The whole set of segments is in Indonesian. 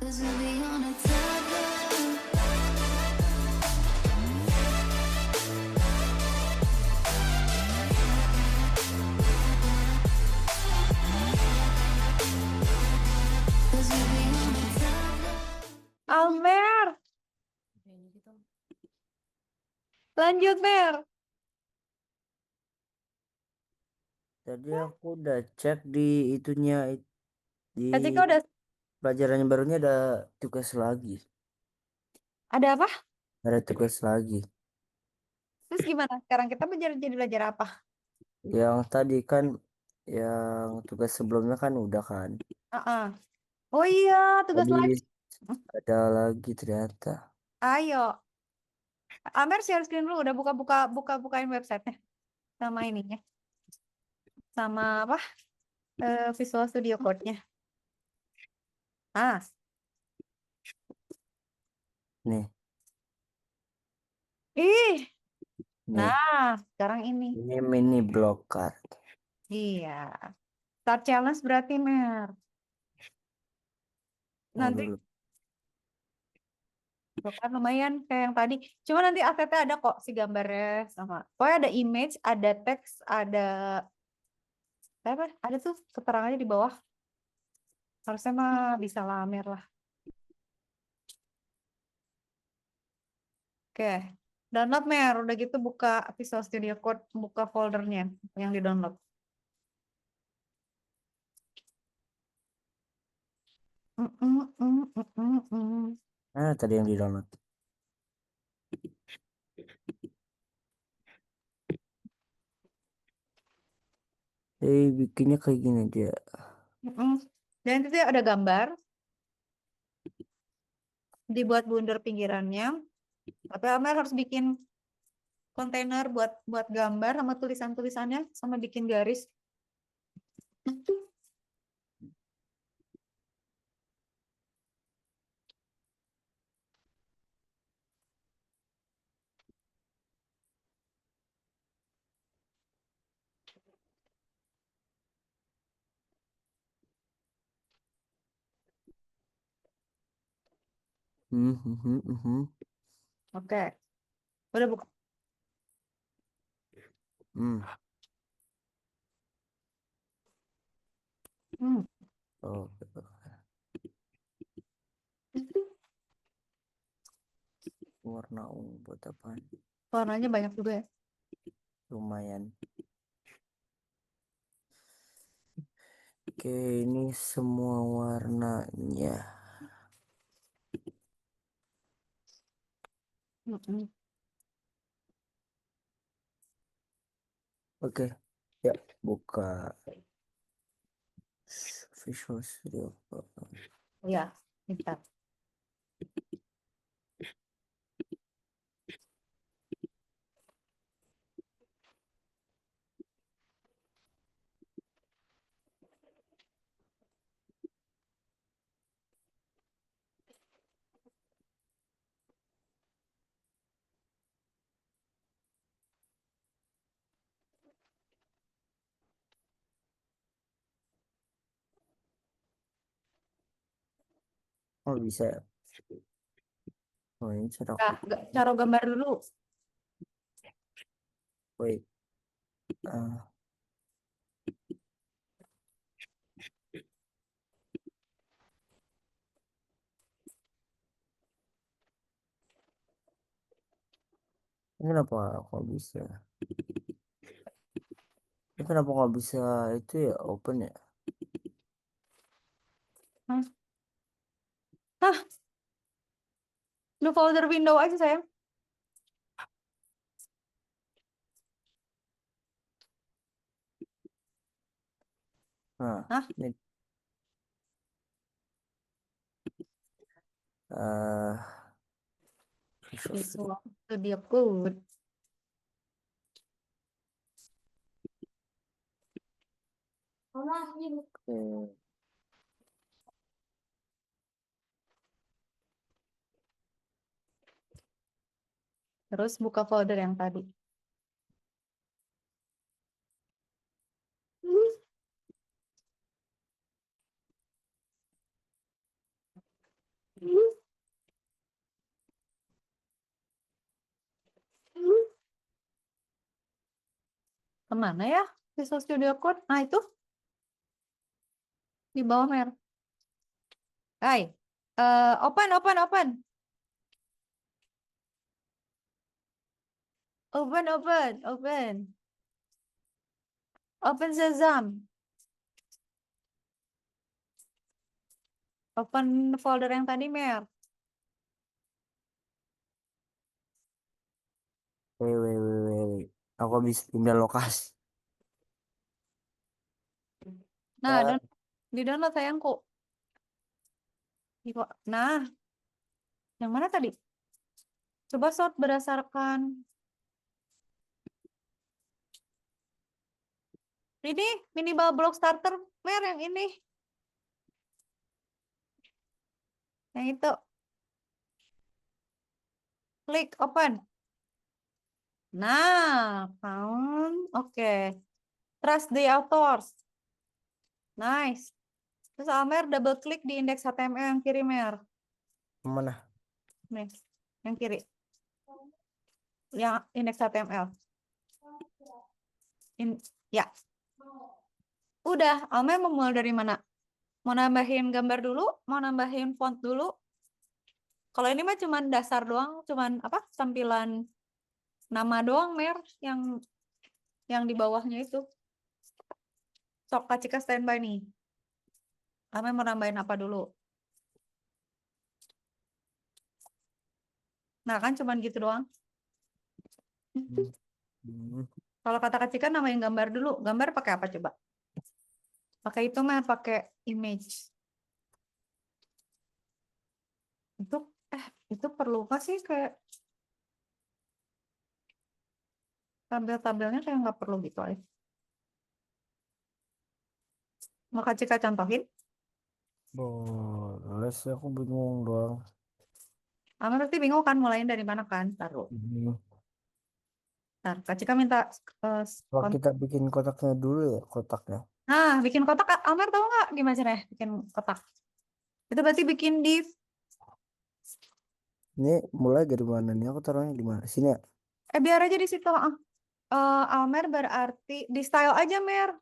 'Cause we'll be on a tether. Almer, lanjut Mer. Tadi aku udah cek di itunya di Kak udah pelajaran yang barunya ada tugas lagi. ada apa? Ada tugas lagi. Terus gimana? Sekarang kita jadi belajar apa? Yang tadi kan yang tugas sebelumnya kan udah kan. Ah, oh iya, tugas Tadi lagi. ada lagi ternyata. Ayo, Amer share screen dulu. Udah bukain websitenya sama ininya, sama apa? Visual Studio Code-nya. Ah, Nih, ih. nih. Nah, sekarang ini. Ini mini block card. Iya. Start challenge berarti Mer. Mau Nanti dulu. kan lumayan kayak yang tadi. Cuma nanti asetnya ada kok si gambarnya sama. Pokoknya ada image, ada teks, ada apa? Ada tuh keterangannya di bawah. Harusnya mah bisa lamer lah. Oke. Download Mer. Udah gitu buka Visual Studio Code, buka foldernya yang di download. Mm, mm, mm, mm, mm, mm. Nah, tadi yang di download. Bikinnya kayak gini aja. Mm, mm. Dan itu ada gambar, dibuat bundar pinggirannya. Tapi Amer harus bikin kontainer buat gambar sama tulisan-tulisannya sama bikin garis. Hmm, hmm, hmm, hmm, hmm. Oke. Udah buka. Hmm. Hmm. Oke. Warna ungu buat apa? Warnanya banyak juga ya. Lumayan. Oke, ini semua warnanya. Mm-mm. Oke, ya buka Visual Studio Code. Iya, bentar. Oh bisa ya? Oh ini cara Nah, cara gambar dulu. wait. Ah, ini kenapa kok bisa? Ini kenapa nggak bisa itu ya open ya? Hah? Hah, lu folder window aja sayang. Nah, Hah? ini eh Visual Itu Studio. dia code. Oke. Terus buka folder yang tadi. Kemana ya Visual Studio Code? Nah itu di bawah mer. Hai, open, open, open, open, open, open, open Shazam, open folder yang tadi mer. Wait. Aku habis pindah lokasi. Nah, Ya, di download sayangku. Nah, yang mana tadi? Coba sort berdasarkan ini minimal block starter mer yang ini. Yang itu. Klik open. Nah, found. Oke. Trust the authors. Nice. Terus Amer double klik di indeks HTML yang kiri mer. mana? Nih, yang kiri. Yang indeks HTML. Ya. Udah, Amer mau mulai dari mana? Mau nambahin gambar dulu? Mau nambahin font dulu? Kalau ini mah cuman dasar doang, cuman apa? Tampilan nama doang mer yang di bawahnya itu. Sok Kak Cika standby nih. Amer mau nambahin apa dulu? Nah, kan cuman gitu doang. Hmm. Kalau kata Kak Cika nambahin gambar dulu. Gambar pakai apa coba? Pakai itu mer, pakai image. Itu itu perlu nggak sih kayak tabel-tabelnya kayak nggak perlu gitu aja. Mau Kak Cika contohin? Boleh sih, aku bingung doang. Amer pasti bingung kan mulainya dari mana kan? Taruh. Hmm. Ntar Kak Cika minta Kalau kita bikin kotaknya dulu ya, kotaknya. nah, bikin kotak. Amer tahu nggak gimana caranya bikin kotak? Itu berarti bikin div. Ini mulai dari mana nih? Aku taruhnya di mana? Sini ya? Biar aja di situ. Amer berarti di style aja mer.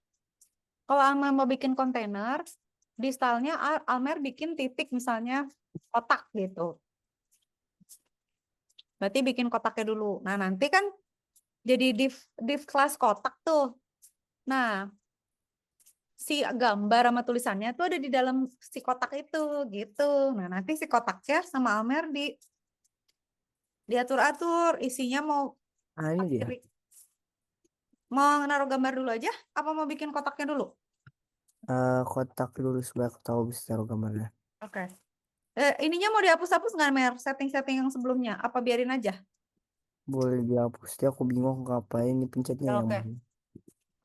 Kalau Amer mau bikin kontainer, di stylenya Amer bikin titik misalnya kotak gitu. Berarti bikin kotaknya dulu. Nah, nanti kan jadi div kelas kotak tuh. Nah, si gambar sama tulisannya tuh ada di dalam si kotak itu gitu. Nah, nanti si kotaknya sama Amer diatur-atur isinya mau Ini dia. mau naruh gambar dulu aja apa mau bikin kotaknya dulu? Kotak dulu supaya aku tahu bisa taruh gambarnya. Oke. Ininya mau dihapus-hapus nggak Mer? Setting-setting yang sebelumnya apa biarin aja? Boleh dihapus. Dia aku bingung ngapain ini pencetnya yang Oke. mana.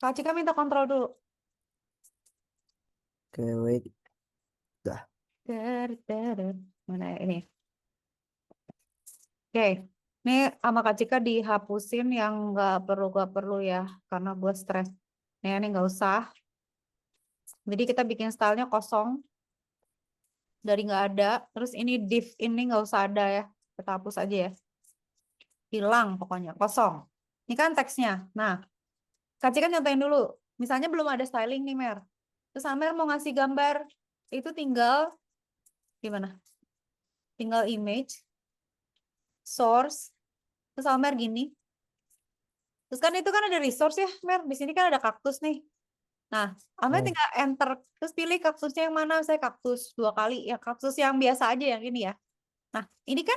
Kak Cika minta kontrol dulu. Oke, wait. Dah. Mana ya? Ini? Oke. Ini sama Kak Cika dihapusin yang nggak perlu ya karena buat stres. Nih, ini nggak usah. Jadi kita bikin stylenya kosong dari nggak ada. Terus ini div ini nggak usah ada ya. Kita hapus aja ya. Hilang pokoknya kosong. Ini kan teksnya. Nah, Kak Cika contohin dulu. Misalnya belum ada styling nih Mer. Terus Amer mau ngasih gambar itu tinggal gimana? Tinggal image, source, terus Amer gini. Terus kan itu kan ada resource ya, Mer. Di sini kan ada kaktus nih. Nah, Amer Hmm. tinggal enter, terus pilih kaktusnya yang mana. Saya kaktus 2 kali, ya kaktus yang biasa aja yang ini ya. Nah, ini kan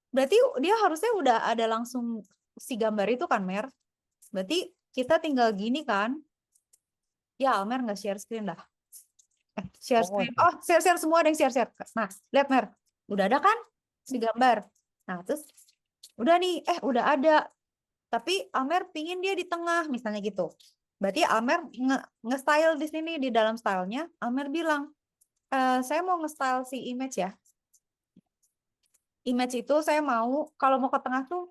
berarti dia harusnya udah ada langsung si gambar itu kan, Mer. Berarti kita tinggal gini kan. Ya, Amer nggak share screen dah. Share Oh, screen. Oh, share semua ada yang share. Nah, lihat Mer. Udah ada kan si gambar. Nah, terus udah nih, udah ada. Tapi Amer pingin dia di tengah, misalnya gitu. Berarti Amer nge-style di sini, di dalam stylenya, Amer bilang, saya mau nge-style si image ya. Image itu saya mau, kalau mau ke tengah tuh,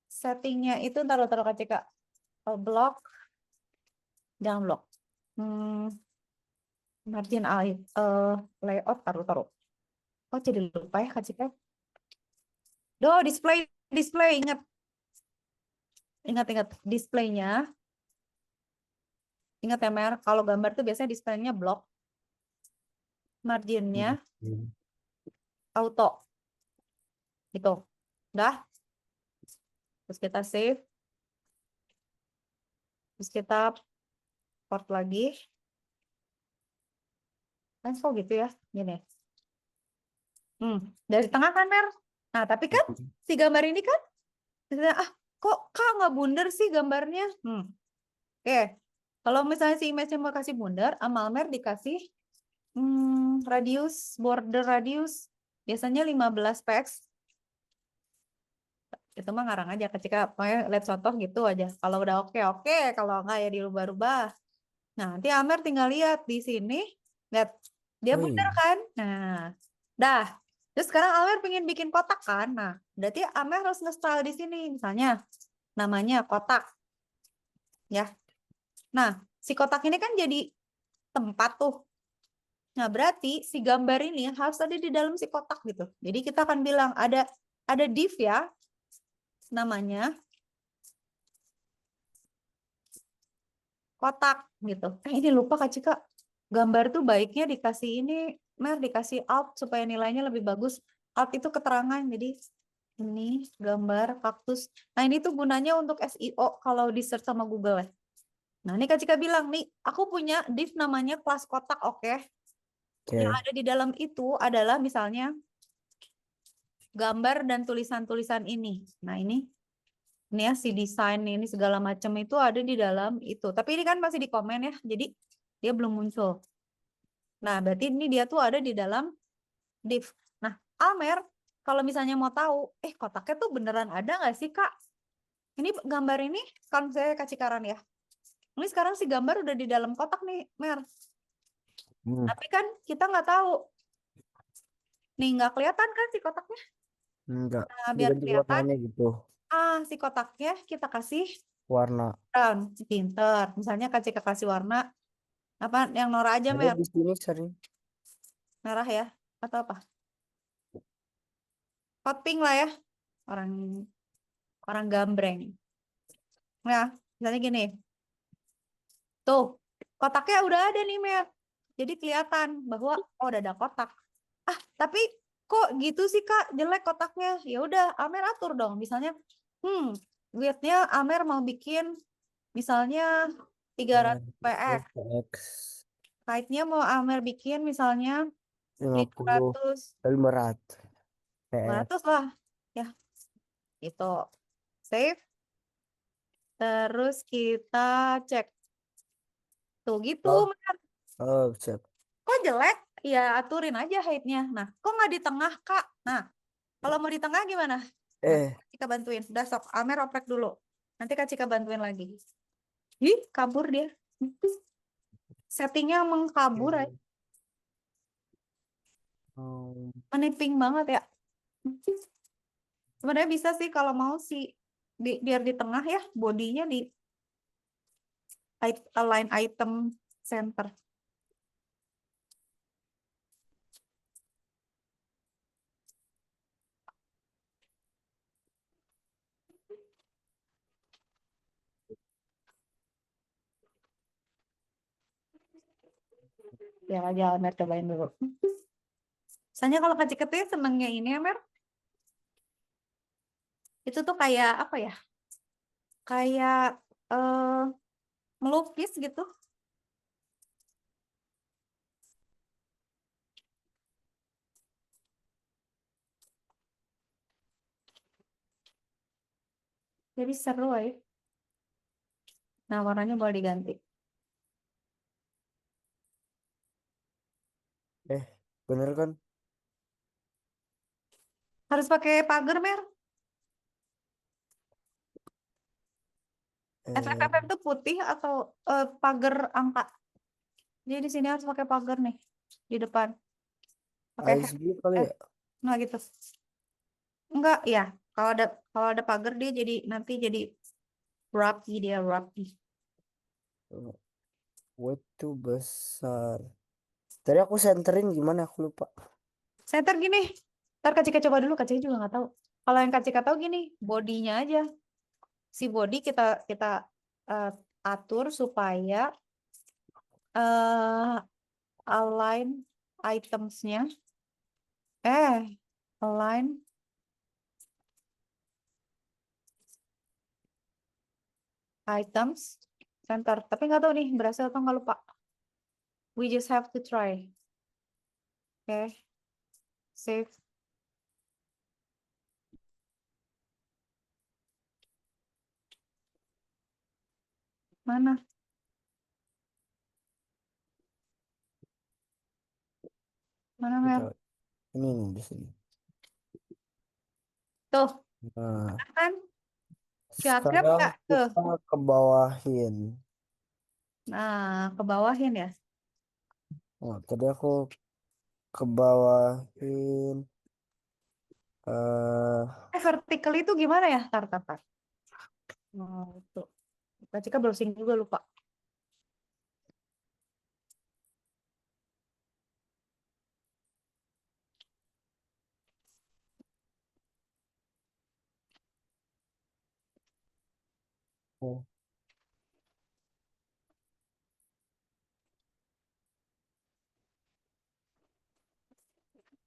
settingnya itu, taruh Kak Cika, block, jangan block. margin layout taruh. Oh, jadi lupa ya Kak Cika. Display ingat displaynya. Ingat ya Mer, kalau gambar tuh biasanya displaynya block. Marginnya Hmm. auto. Gitu. Udah. Terus kita save. Terus kita port lagi. Kan kok gitu ya. Gini. Dari tengah kan Mer. Nah, tapi kan si gambar ini kan misalnya, kok Kak nggak bundar sih gambarnya? Oke. Kalau misalnya si image-nya mau kasih bundar, Amalmer dikasih border radius biasanya 15 px. Itu mah ngarang aja ketika pokoknya lihat contoh gitu aja. Kalau udah oke, kalau enggak ya dirubah-rubah. Nah, nanti Amer tinggal lihat di sini, lihat dia Oh bundar iya. kan? Nah, dah. Terus sekarang Amer pengen bikin kotak kan? Nah, berarti Amer harus nge-style di sini misalnya namanya kotak. Ya. Nah, si kotak ini kan jadi tempat tuh. Nah, berarti si gambar ini harus ada di dalam si kotak gitu. Jadi kita akan bilang ada div ya, namanya kotak gitu. Ini lupa Kak Cika. Gambar tuh baiknya dikasih ini, Mer, dikasih alt supaya nilainya lebih bagus. Alt itu keterangan, jadi ini gambar kaktus. Nah, ini tuh gunanya untuk SEO kalau di search sama Google ya. Nah, ini Kak Cika bilang, nih, aku punya div namanya kelas kotak, oke. Yang Oke. ada di dalam itu adalah misalnya gambar dan tulisan-tulisan ini. Nah, ini ya si desain ini segala macam itu ada di dalam itu. Tapi ini kan masih di komen ya, jadi dia belum muncul. Nah, berarti ini dia tuh ada di dalam div. Nah, Almer, kalau misalnya mau tahu, kotaknya tuh beneran ada nggak sih, Kak? Ini gambar ini, kan saya kasih karan ya. Ini sekarang si gambar udah di dalam kotak nih, Mer. Tapi kan kita nggak tahu. Nih, nggak kelihatan kan si kotaknya? Enggak. Nah, biar Diganti kelihatan, warnanya gitu. si kotaknya kita kasih Warna. brown, pinter. Misalnya kasih warna, apa yang Nora aja, Ada Mer. di sini sering. Merah ya, atau apa? Hot pink lah ya, orang gambreng. Nah, misalnya gini. Tuh, kotaknya udah ada nih, Mer. Jadi kelihatan bahwa udah ada kotak. Tapi kok gitu sih, Kak? Jelek kotaknya. Ya udah, Amer atur dong. Misalnya, width-nya Amer mau bikin misalnya 300 px. PX Height-nya mau Amer bikin misalnya 50 500, 500 PX. 500 lah. Ya, itu. Save. Terus kita cek. Tuh gitu, Oh, Mer. oh, siap. Kok jelek? Ya aturin aja height-nya. Nah, kok nggak di tengah, Kak? Nah, kalau mau di tengah gimana? Nah, Cika bantuin. Udah sok, Amer oprek dulu. Nanti Kak Cika bantuin lagi. Kabur dia. Settingnya mengkabur aja. Oh, Meniping banget ya. Sebenarnya bisa sih kalau mau sih biar di tengah ya, bodinya di align item center. Ya aja Amer cobain dulu. Soalnya kalau Kak Cika tuh ya senengnya ini ya, Mer. Itu tuh kayak apa ya? Kayak melukis gitu. Jadi seru ya. Nah, warnanya boleh diganti. bener kan? Harus pakai pagar, Mer. FFFF itu putih atau pagar angka. Jadi di sini harus pakai pagar nih di depan. Pakai ASB kali ya? nah gitu. Enggak, ya. Kalau ada pagar dia jadi nanti jadi rapi. Itu besar. Tadi aku senterin gimana aku lupa. Center gini. Ntar Kak Cika coba dulu, Kak Cika juga nggak tahu. Kalau yang Kak Cika tahu gini, bodinya aja. Si body kita kita eh, atur supaya align itemsnya. Align items center. Tapi nggak tahu nih berhasil atau nggak, lupa. We just have to try. Oke, save. Mana? Mana, Mer? Kita ini nih di sini. Tuh, Nah, kan? Syakep sekarang nggak? Tuh. kita ke bawahin. Nah, ke bawahin ya. Nah, tadi aku ke bawahin Vertical itu gimana ya? Tar, tar, tar. Oh, tuh. Kak Cika browsing juga, lupa. oh,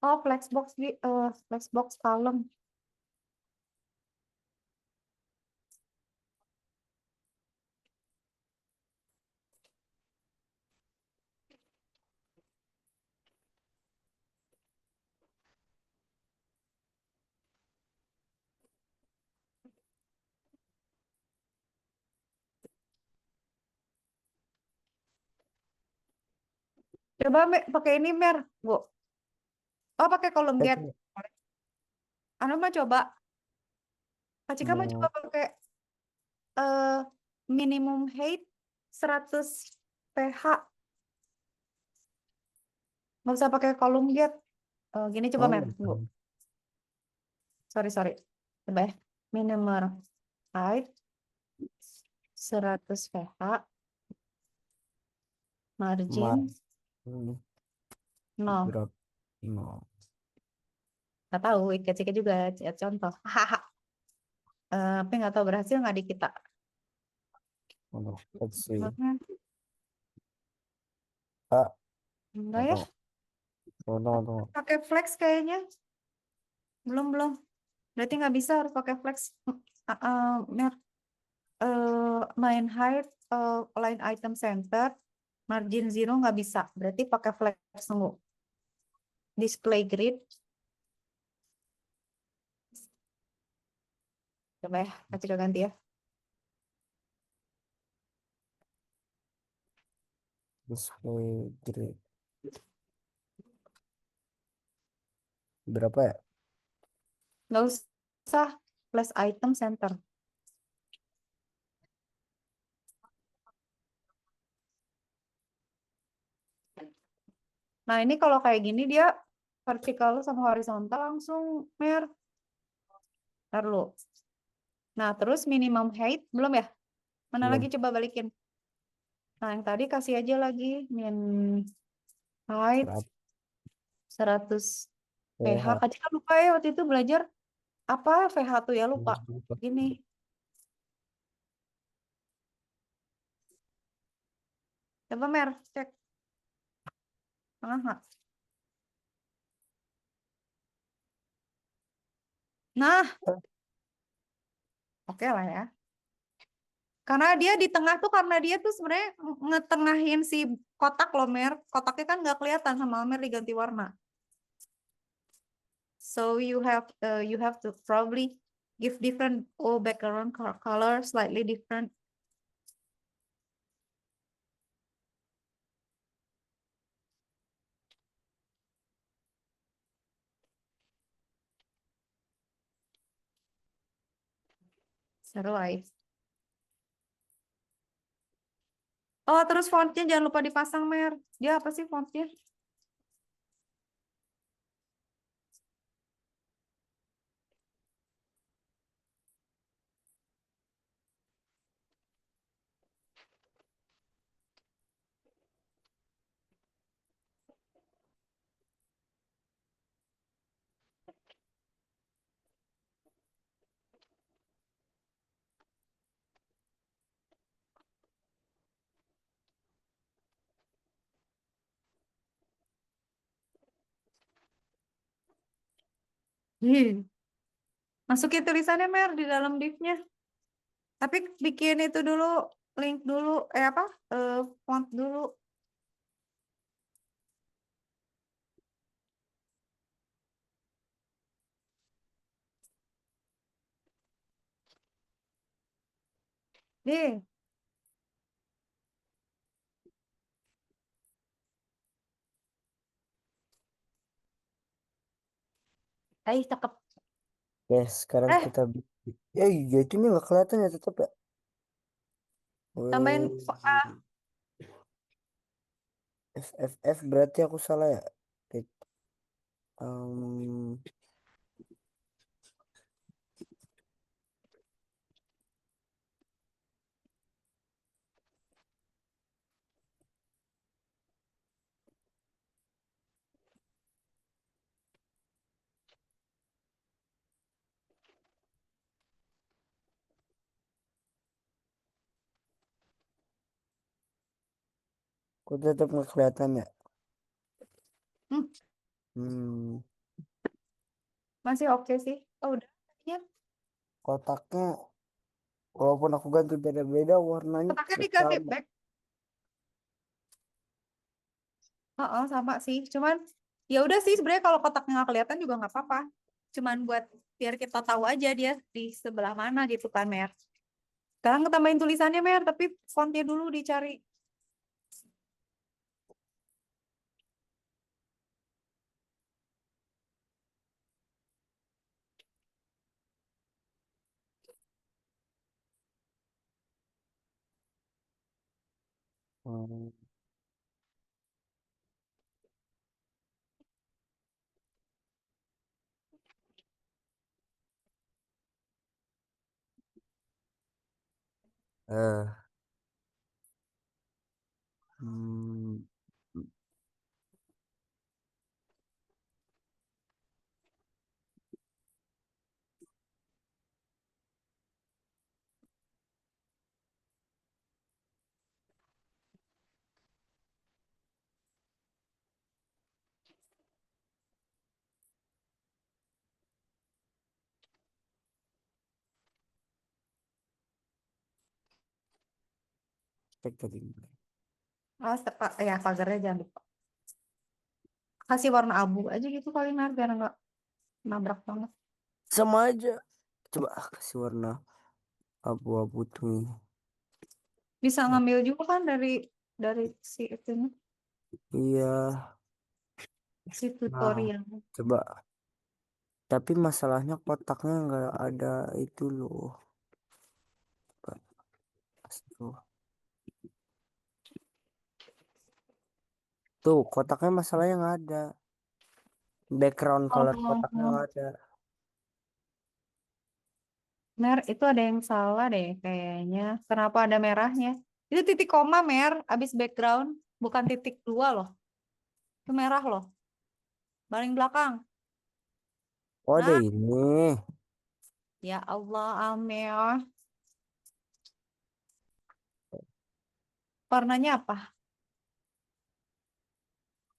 Oh, flexbox di flexbox column. Coba pakai ini, Mer. Bu. Oh, pakai column get. itu Anu mah coba. Kak Cika mah coba mau pakai eh minimum height 100 pH. Nggak usah pakai column get. Gini coba, oh, Mer. Bu. Sorry, sorry. Coba ya. Minimum height 100 pH. Margin mar ini 0. berapa? No. Nggak tahu, Kak Cika juga contoh. Hahaha. Tapi nggak tahu berhasil nggak di kita. Oh, let's see. Makanya, Ah, enggak ya. tunggu, tunggu, tunggu. Pakai flex kayaknya. Belum. Berarti nggak bisa, harus pakai flex. Mer, main height, line item center, margin 0 nggak bisa. Berarti pakai flex dulu. Display grid. Coba ya, kasih ganti ya. Display grid. Berapa ya? Nggak usah, plus item center. Nah, ini kalau kayak gini dia vertikal sama horizontal langsung, Mer. Ntar lu. Nah, terus minimum height, belum ya? Mana Belum. lagi, coba balikin. Nah, yang tadi kasih aja lagi min height Berapa? 100 pH. PH. Kak Cika lupa ya waktu itu belajar apa pH tuh ya, lupa. Gini. Coba, Mer, cek. Aha. Nah, oke lah ya. Karena dia di tengah tuh, karena dia tuh sebenarnya ngetengahin si kotak loh, Mer. Kotaknya kan nggak kelihatan sama Mer diganti warna. So you have to probably give different background color slightly different. Seru aja. Oh, terus fontnya jangan lupa dipasang, Mer. Dia apa sih fontnya? Ih, masukin tulisannya Mer di dalam div-nya. Tapi bikin itu dulu, link dulu, apa? Font dulu. Nih, cakep. Ya, sekarang Eh, kita ya iya itu nih nggak kelihatan ya tetap ya. tambahin Wih, F berarti aku salah ya. Em, kok tetap nggak kelihatan ya. hmm, Hmm, masih oke sih. Oh, udah. Ya, kotaknya walaupun aku ganti beda-beda warnanya kotaknya tetap diganti sama. back. Oh, sama sih. Cuman ya udah sih sebenarnya kalau kotaknya nggak kelihatan juga nggak apa-apa. Cuman buat biar kita tahu aja dia di sebelah mana gitu kan, Mer. Sekarang tambahin tulisannya, Mer, tapi fontnya dulu dicari. Hmm, eh, hmm, cek tadi. Oh, ya pagarnya jangan lupa. Kasih warna abu aja gitu kali, Mer, biar nggak nabrak banget. Sama aja. Coba kasih warna abu-abu tuh. Bisa ngambil juga kan dari si itu, Iya. si Nah, tutorial. coba. Tapi masalahnya kotaknya nggak ada itu loh. Tuh, tuh kotaknya masalahnya nggak ada. Background color kotaknya Oh, nggak ada. Mer, itu ada yang salah deh kayaknya. Kenapa ada merahnya? Itu titik koma, Mer, abis background. Bukan titik dua loh. Itu merah loh. Paling belakang. Oh, ada Nah, ini. ya Allah, Amel. Warnanya apa?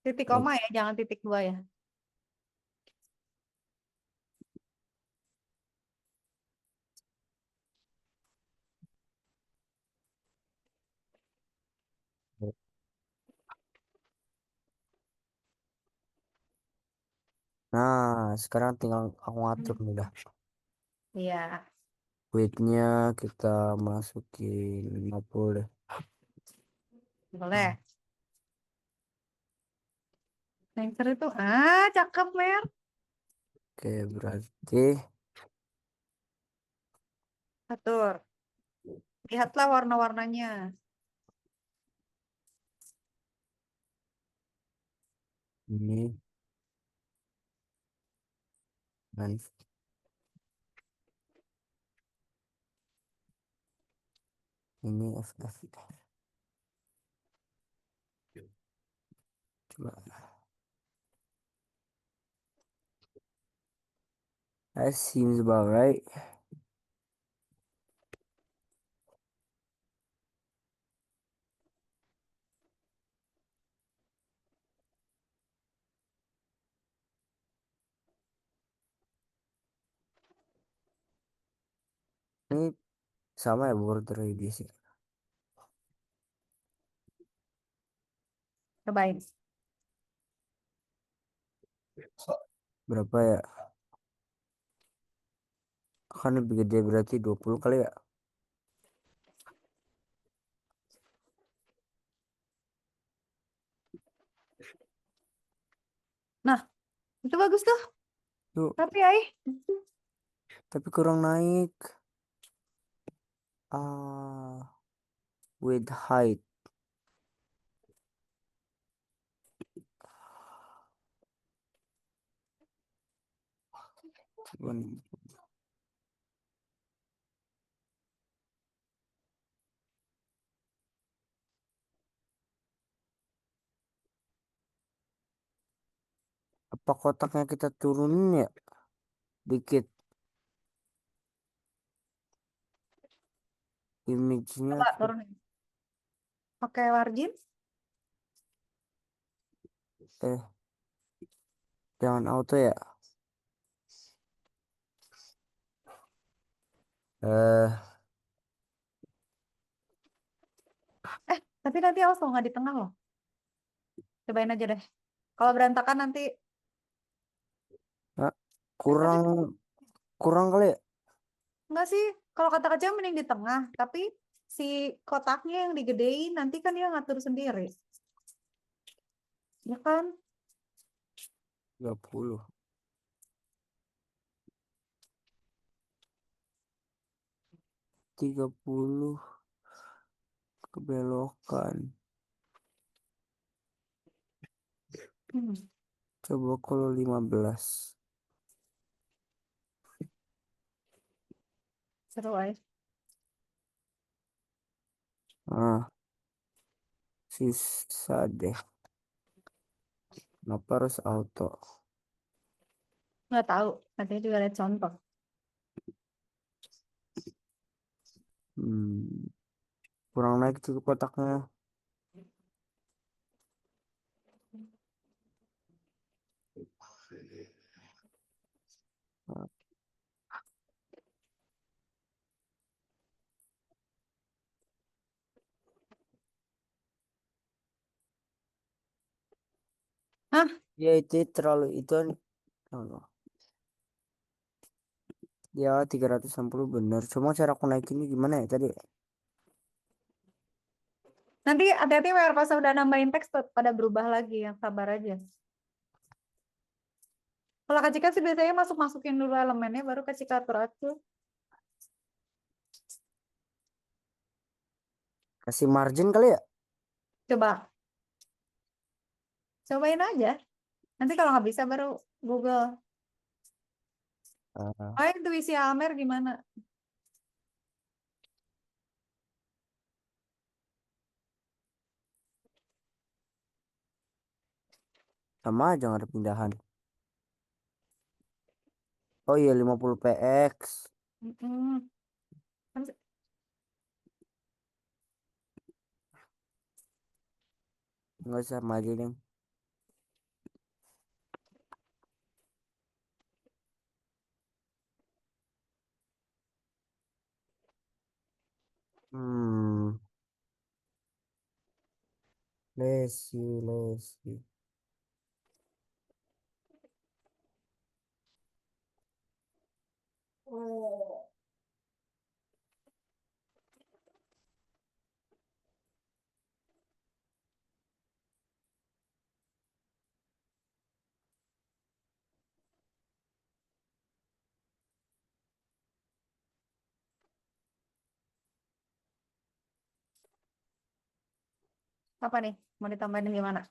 Titik Eh, koma ya, jangan titik dua ya. Nah, sekarang tinggal aku ngatur Hmm. nih dah. Iya, Width-nya kita masukin 50 deh. boleh. Yang seru tuh, cakep, Mer. Oke, berarti Atur. Lihatlah warna-warnanya. ini dan ini FF. Coba. That seems about right. Ini sama ya border radius ya. Cobain. Berapa ya? Kan lebih gede berarti 20 kali ya. Nah, itu bagus tuh. Tuh, Tapi ai, tapi kurang naik. With height. Cuman, apa kotaknya kita turunin ya? Dikit. Image-nya. coba turunin. Oke, margin. Eh, jangan auto ya. Eh, Tapi nanti awas kalau nggak di tengah loh. Cobain aja deh. Kalau berantakan nanti, ah, tapi kurang kurang kali ya. enggak sih. Kalau kata kecil mending di tengah. Tapi si kotaknya yang digedein nanti kan dia ngatur sendiri. Ya kan? 30. 30 kebelokan. Hmm, Coba kalau 15. seru aja. Ah, sisa deh. Kenapa harus auto? Nggak tahu. Nanti juga lihat contoh. Hmm, kurang naik tuh kotaknya. Ah, Hah? ya itu terlalu itu kan. Oh, ya 360 bener. Cuma cara aku naikinnya gimana ya tadi? Nanti hati-hati WR pas udah nambahin teks pada berubah lagi. Yang sabar aja. Kalau Kak Cika sih biasanya masukin dulu elemennya, baru Kak Cika atur-atur. Kasih margin kali ya? Coba, cobain aja. Nanti kalau nggak bisa baru Google. Ah, Oh, intuisi Almer gimana? sama aja nggak ada pindahan. Oh iya 50 px. Mm-mm. Kan Nggak sama aja deh. Hmm, lesi. apa nih? Mau ditambahin gimana?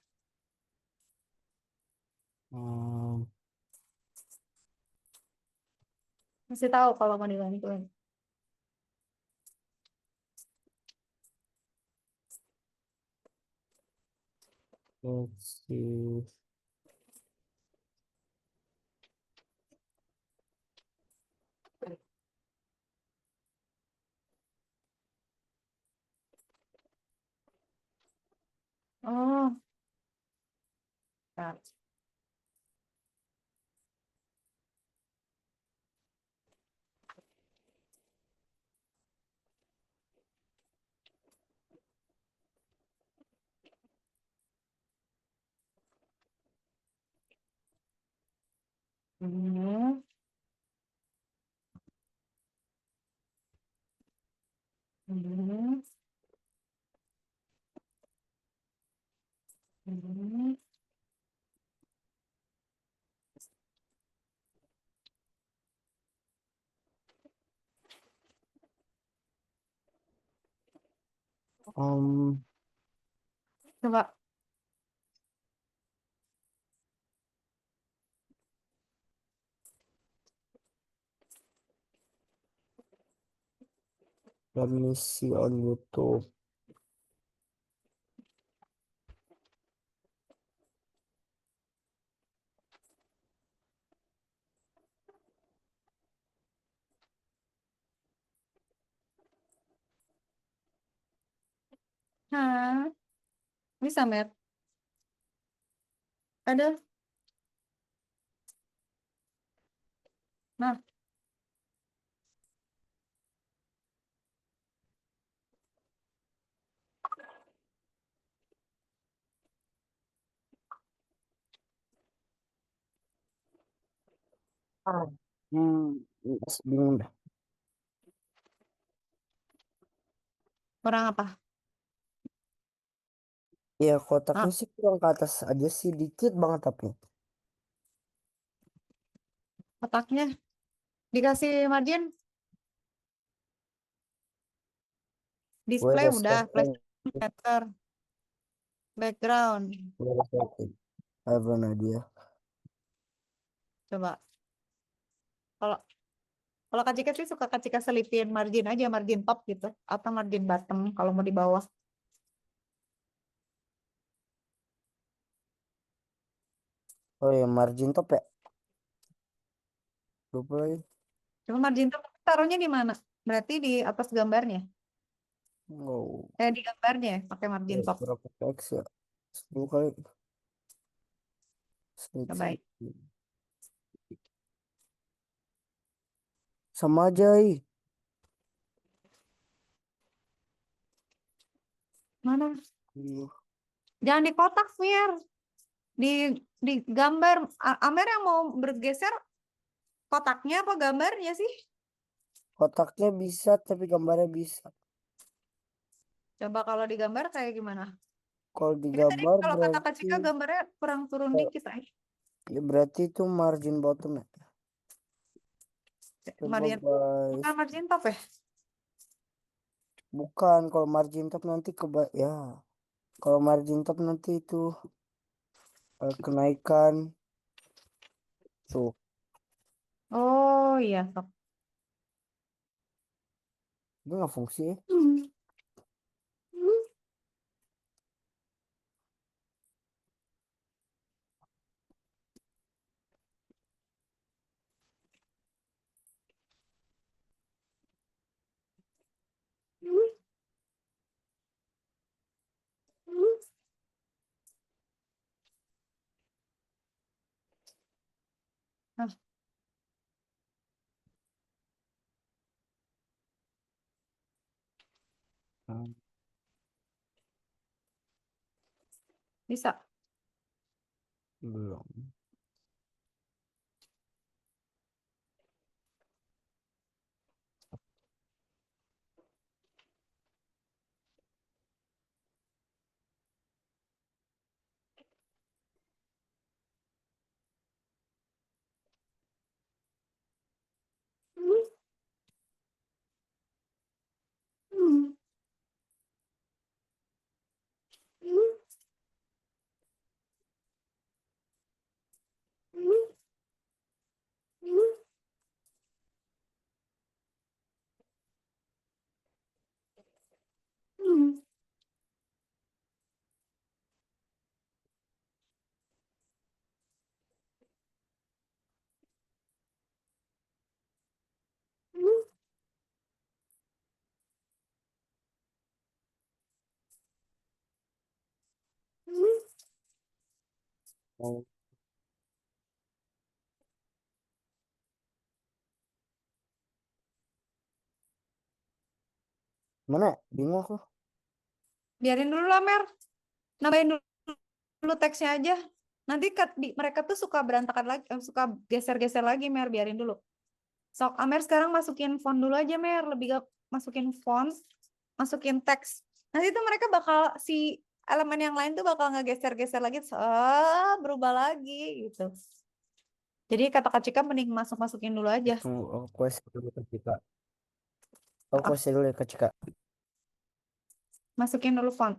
Hmm, Mesti tahu kalau mau dibantuin. lesi. Oh, ya. Hmm. Hmm. Hmm. Om, Coba. let me see on YouTube. Hah, bisa, Mer? Ada. Nah, Ah. Bingung dah. orang apa? Ya kotaknya Ah, sih kurang ke atas aja sih dikit banget tapi. kotaknya dikasih margin, Wait display a udah, second. placeholder, background. Wait a second. I have an idea. Coba. Kalau kalau Kak Cika sih suka Kak Cika selipin margin aja, margin top gitu, atau margin bottom kalau mau di bawah. Oh ya margin top ya. Lupa lagi. Cuma margin top taruhnya di mana? Berarti di atas gambarnya. Oh, Di gambarnya ya, pakai margin top. berapa X ya? 10 kali. Coba ya. Sama aja ih. Mana? Iya. Jangan di kotak, Mir. Di gambar. Amer yang mau bergeser kotaknya apa gambarnya sih? Kotaknya bisa tapi gambarnya bisa. Coba kalau di gambar kayak gimana? Kalau Ini tadi digambar kalau kata Kak berarti Cika gambarnya kurang turun dikit aja. ya berarti itu margin bottom ya. Coba Margin, guys. bukan margin top ya? Bukan kalau margin top nanti ya. Kalau margin top nanti itu kenaikan tuh. Oh iya, top. Ini nggak fungsi ya. Nah, Hmm, bisa. belum. Oh, mana? Bingung aku. Biarin dulu lah, Mer. Nambahin dulu teksnya aja. Nanti mereka tuh suka berantakan lagi, suka geser-geser lagi, Mer, biarin dulu. Sok, Amer sekarang masukin font dulu aja, Mer. Lebih gak masukin font, masukin teks. Nanti tuh mereka bakal, si elemen yang lain tuh bakal ngegeser-geser lagi, berubah lagi gitu. Jadi kata Kak Cika mending masukin dulu aja. Itu aku kasih dulu ke Cika. Aku Ah, kasih dulu ya ke Cika. masukin dulu font.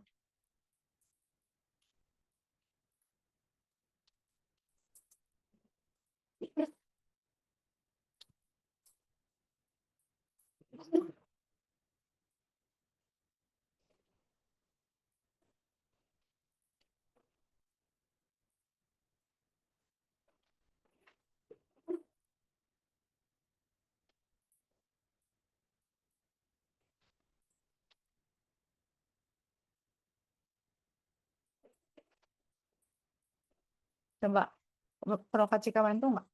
Coba, perlu Kak Cika bantu nggak?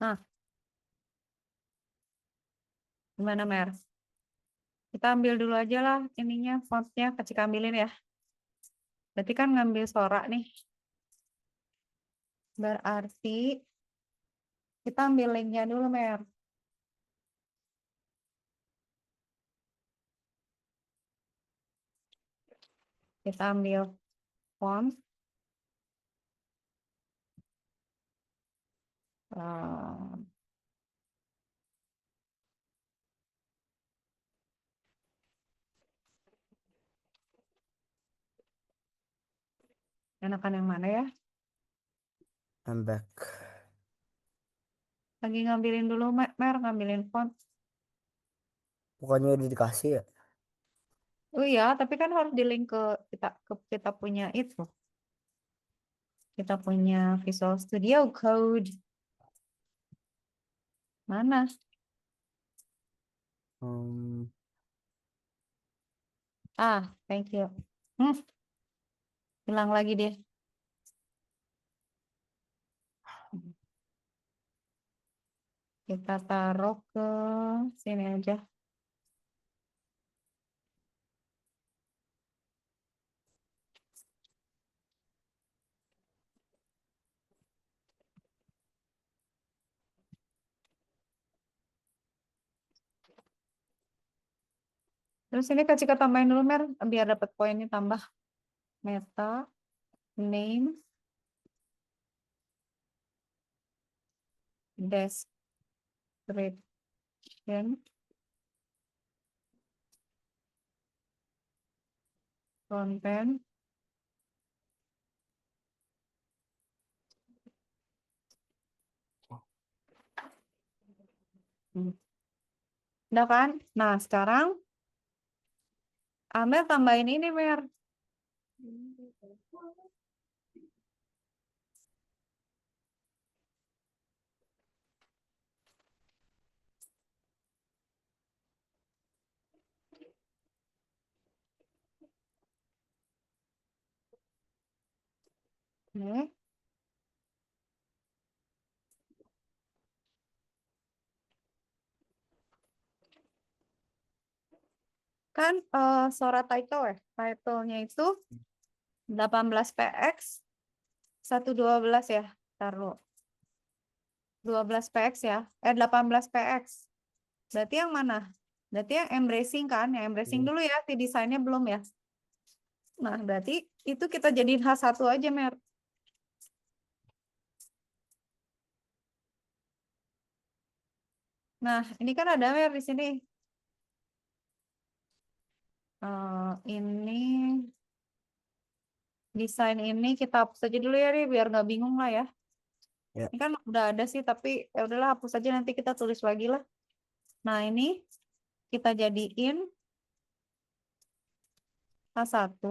Nah, gimana, Mer? Kita ambil dulu aja lah ininya, fontnya Kak Cika ambilin ya. Berarti kan ngambil Sora nih. Berarti kita ambil linknya dulu, Mer. Kita ambil font. eh, enakan yang mana ya? I'm back. Lagi ngambilin dulu, Mer, ngambilin font. Bukannya udah dikasih ya? Oh iya, tapi kan harus di link ke kita punya itu. Kita punya Visual Studio Code. Mana? Hmm, Ah, thank you. Hilang lagi deh. Kita taruh ke sini aja. Terus ini kasih kita tambahin dulu, Mer, biar dapat poinnya tambah. Meta, name, description, content. Hmm. Udah kan? Nah, sekarang Amel tambahin ini, Mer. Oke. Kan Sora title ya. Title-nya itu 18 px 112 ya. Taruh 12 px ya. 18 px. Berarti yang mana? Berarti yang embracing kan? Yang embracing dulu ya. Di desainnya belum ya. Nah, berarti itu kita jadiin H1 aja, Mer. Nah, ini kan ada Mer di sini. Ini desain ini kita hapus aja dulu ya, Ri, biar nggak bingung lah ya. ya. Ini kan udah ada sih, tapi ya udahlah hapus aja nanti kita tulis lagi lah. Nah, ini kita jadiin H1.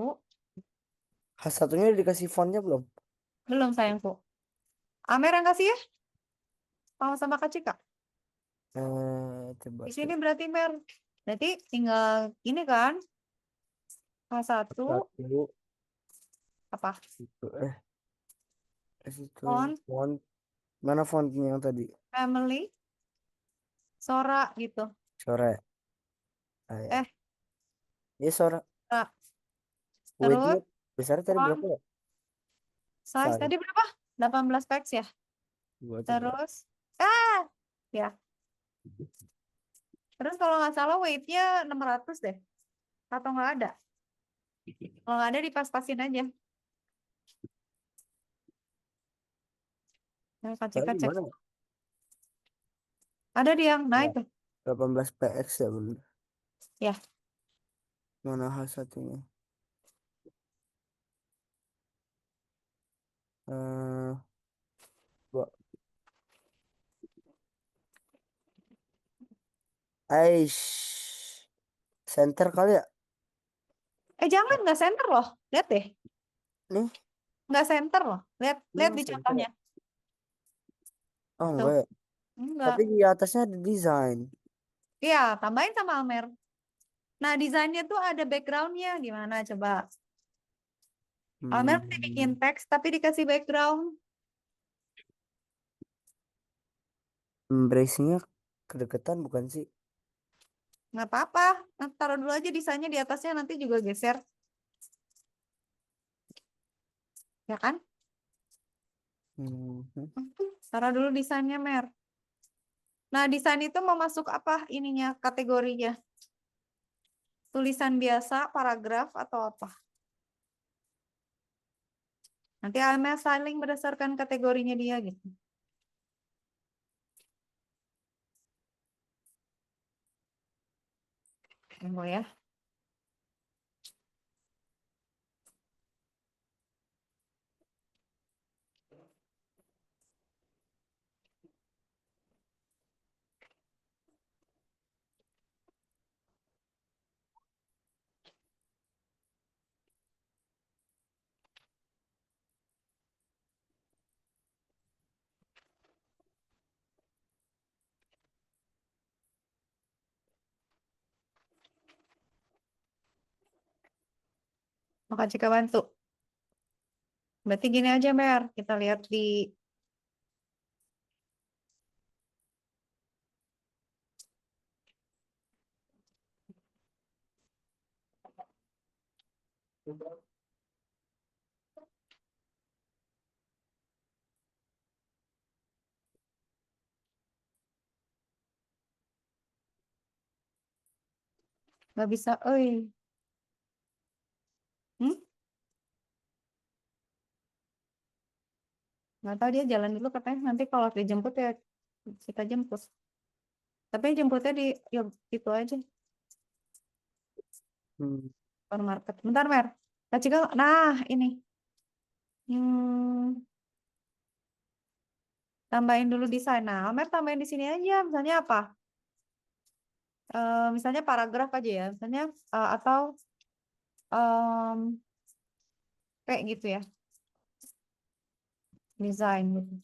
H1-nya udah dikasih fontnya belum? Belum sayangku. Amer yang kasih ya? Sama-sama Kak Cika. Coba Di sini berarti Mer. Berarti tinggal ini kan. H1 satu apa? itu situ Font, font mana fontnya yang tadi family, Sora gitu. sore ya Eh, sore Sora. weightnya Terus besarnya tadi berapa font, ya size size tadi berapa? 18 px ya. gua coba Terus, ya. Terus kalau nggak salah weightnya 600 deh. Atau nggak ada? Kalau nggak ada dipas-pasin aja. Nah, Kak tapi Cika cek. gimana Ada di yang, nah ya itu. 18 px ya bener Ya, mana H1-nya eh gua Aish center kali ya jangan nggak center loh. Lihat deh, nih nggak center loh. Lihat, ini lihat yang di center ya contohnya. oh Tuh, enggak ya enggak. tapi di atasnya ada desain Iya, tambahin sama Almer. Nah, desainnya tuh ada backgroundnya. Gimana coba? Almer udah bikin hmm, teks, tapi dikasih background. embracing-nya kedekatan bukan sih Nggak apa-apa. Nah, taruh dulu aja desainnya di atasnya, nanti juga geser. Ya kan? hmm. Taruh dulu desainnya, Mer. Nah, desain itu mau masuk apa ininya, kategorinya? Tulisan biasa, paragraf, atau apa? Nanti Almer styling berdasarkan kategorinya dia gitu. Tunggu ya. Maka jika bantu. Berarti gini aja, Mer. Kita lihat di nggak bisa. Hmm? Nggak tahu dia jalan dulu katanya. Nanti kalau dijemput ya kita jemput. Tapi jemputnya di ya itu aja. Hmm. Supermarket. Bentar, Mer. Kak Cika, nah ini. Hmm, tambahin dulu desain. Nah, Mer tambahin di sini aja. Misalnya apa? Misalnya paragraf aja ya. Misalnya atau kayak gitu ya. Desain gitu.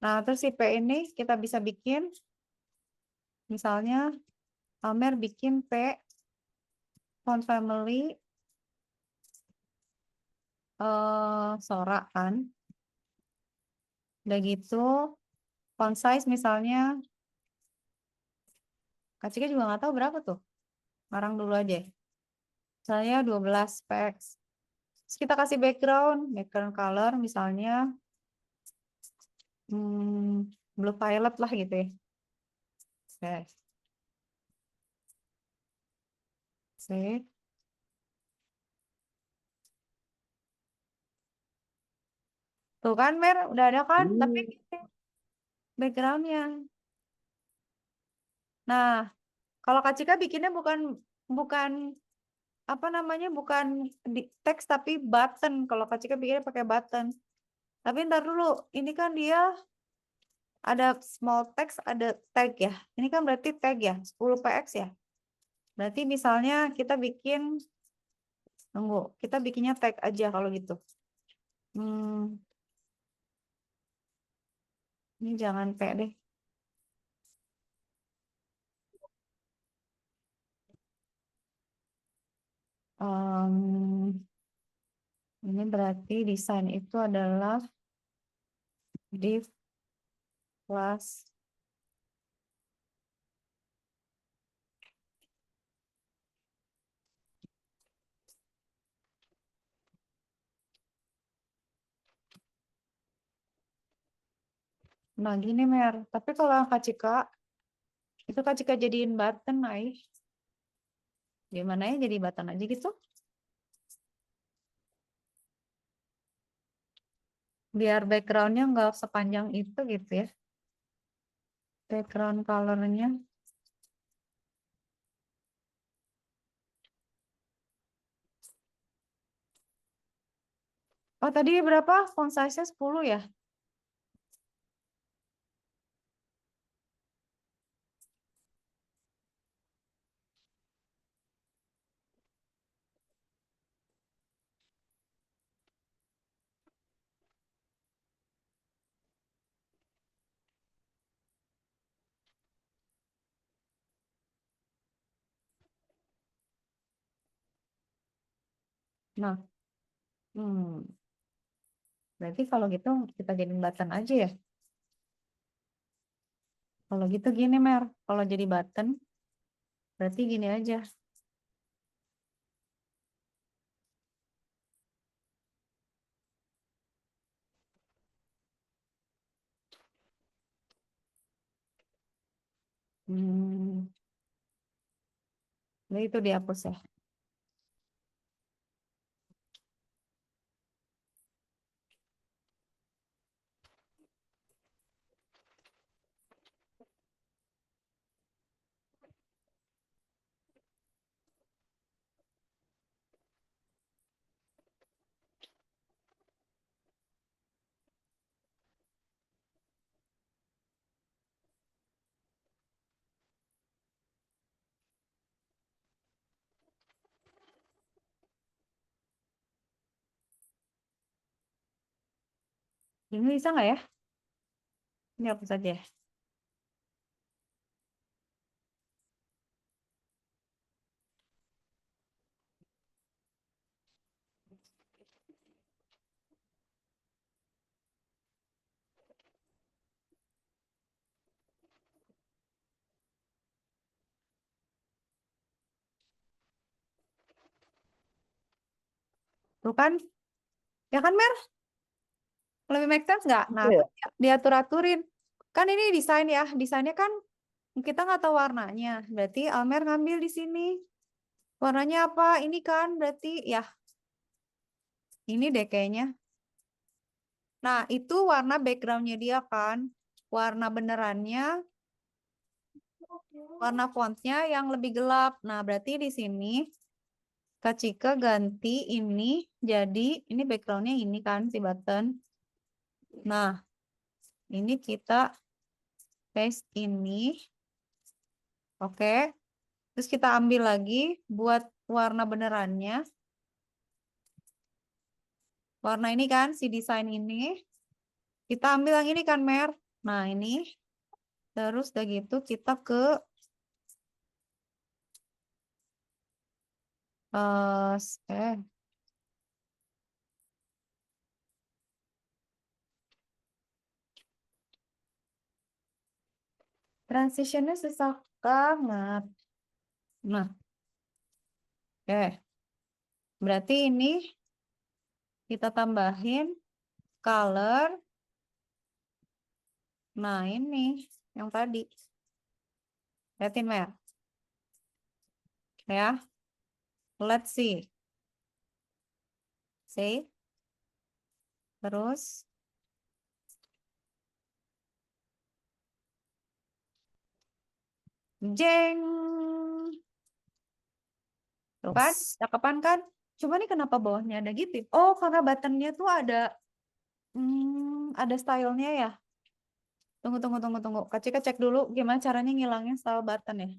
Nah, terus si P ini kita bisa bikin. Misalnya Amer bikin P font family Sora kan. Udah gitu font size misalnya Kak Cika juga nggak tahu berapa tuh. Ngarang dulu aja. Misalnya 12 px. Terus kita kasih background color misalnya blue violet lah gitu ya. Oke. Save. Tuh kan Mer, udah ada kan? Tapi backgroundnya. Nah, kalau Kak Cika bikinnya bukan bukan apa namanya bukan di teks tapi button. Kalau Kak Cika bikinnya pakai button. Tapi ntar dulu, ini kan dia ada small text, ada tag ya. Ini kan berarti tag ya, 10 px ya. Berarti misalnya kita bikin, tunggu, kita bikinnya tag aja kalau gitu. Ini jangan P deh. Ini berarti desain itu adalah div class nah gini Mer, tapi kalau Kak Cika itu Kak Cika jadiin button ay. Gimana ya jadi button aja gitu? Biar backgroundnya nggak sepanjang itu gitu ya. Background colornya. Oh tadi berapa? Font size-nya 10 ya? Nah, berarti kalau gitu kita jadiin button aja ya. Kalau gitu gini Mer, kalau jadi button berarti gini aja. Hmm, nah itu dihapus ya. Ini bisa nggak ya? Ini hapus aja ya. Tuh kan? Ya kan Mer? Lebih make sense nggak? Nah, Iya. terus diatur-aturin. Kan ini desain ya. Desainnya kan kita nggak tahu warnanya. Berarti Almer ngambil di sini. Warnanya apa? Ini kan berarti ya ini deh kayaknya. Nah, itu warna backgroundnya dia kan. Warna benerannya, warna fontnya yang lebih gelap. Nah, berarti di sini Kak Cika ganti ini jadi, ini backgroundnya ini kan si button. Nah, ini kita paste ini. Oke. Terus kita ambil lagi buat warna benerannya. Warna ini kan, si desain ini. Kita ambil yang ini kan, Mer. Nah, ini. Terus udah gitu kita ke eh eh, transitionnya susah banget. Nah, berarti ini kita tambahin color. Nah, ini yang tadi. Lihatin, Mer. Ya, let's see. See? Terus, jeng. Tuh kan, Yes. cakepan kan? Cuma nih kenapa bawahnya ada gitu? Oh, karena buttonnya tuh ada stylenya ya. Tunggu. Kak Cika cek dulu gimana caranya ngilangin style button ya.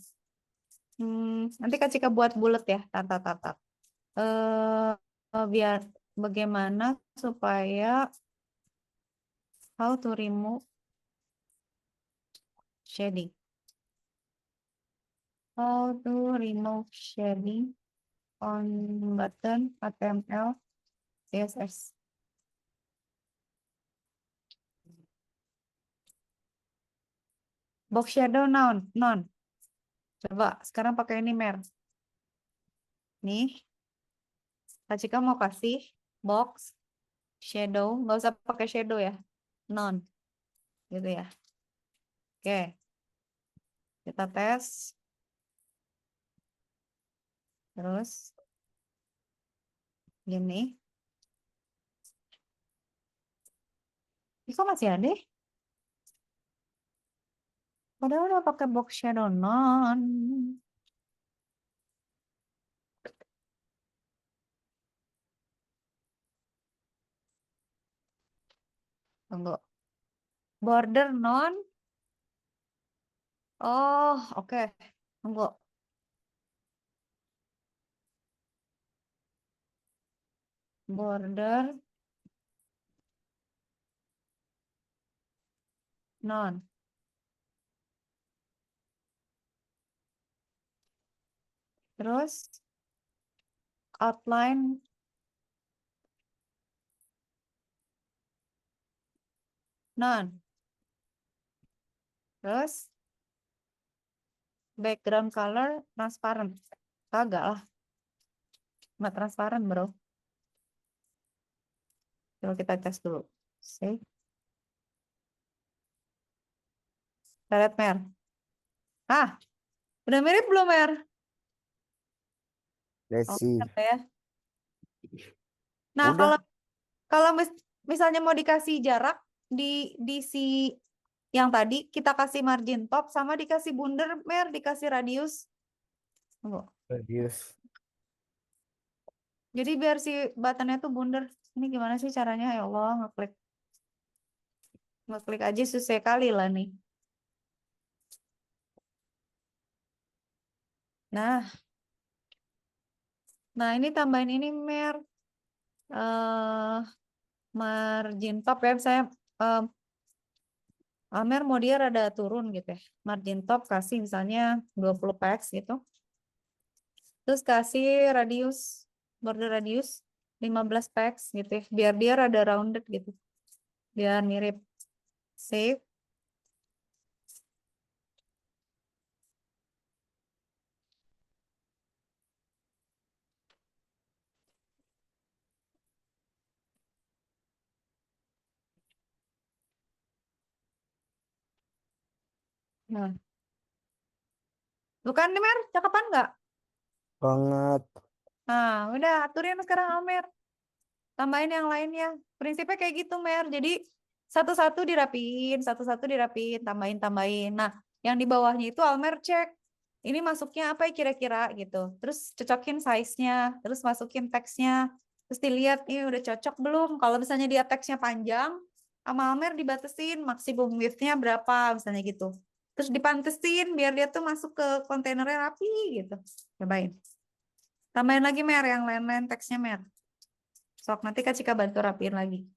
Nanti Kak Cika buat bulat ya. Tat. Biar bagaimana supaya how to remove shading. How to remove shading on button HTML CSS. Box shadow non. Coba sekarang pakai ini mer. Nih, Kak Cika mau kasih box shadow, nggak usah pakai shadow ya, non, gitu ya. Oke, kita tes. Terus gini, ini kok masih ada? Padahal udah pakai box shadow non. Tunggu. Border non. Oh, oke. Tunggu. Border non. Terus outline non. Terus background color transparent. Kagak lah, nggak transparan bro. Coba kita tes dulu. Save. Kita lihat mer. Ah, udah mirip belum mer? Let's Oh, see. apa ya. Nah, Udah. kalau misalnya mau dikasih jarak di si yang tadi kita kasih margin top sama dikasih bundar mer, dikasih radius. Tunggu. Radius. Jadi biar si buttonnya tuh bundar. Ini gimana sih caranya? Ya Allah, ngeklik aja susah kali lah nih. Nah ini tambahin ini mer, eh margin top ya. Saya Amer mau dia rada turun gitu ya. Margin top kasih misalnya 20 px gitu. Terus kasih radius, border radius 15 px gitu ya. Biar dia rada rounded gitu. Biar mirip. Save. Nah, bukan nih Mer, cakepan nggak? Banget. Nah, udah aturin sekarang Amer. Tambahin yang lainnya. Prinsipnya kayak gitu, Mer. Jadi satu-satu dirapiin, tambahin. Nah, yang di bawahnya itu Almer cek. Ini masuknya apa ya kira-kira gitu. Terus cocokin size-nya, terus masukin teksnya. Terus dilihat ini udah cocok belum. Kalau misalnya dia teksnya panjang, sama Almer dibatesin maksimum width-nya berapa misalnya gitu. Terus dipantesin biar dia tuh masuk ke kontainernya rapi gitu. Cobain. Tambahin lagi Mer yang lain-lain teksnya Mer. Sok nanti Kak Cika bantu rapiin lagi.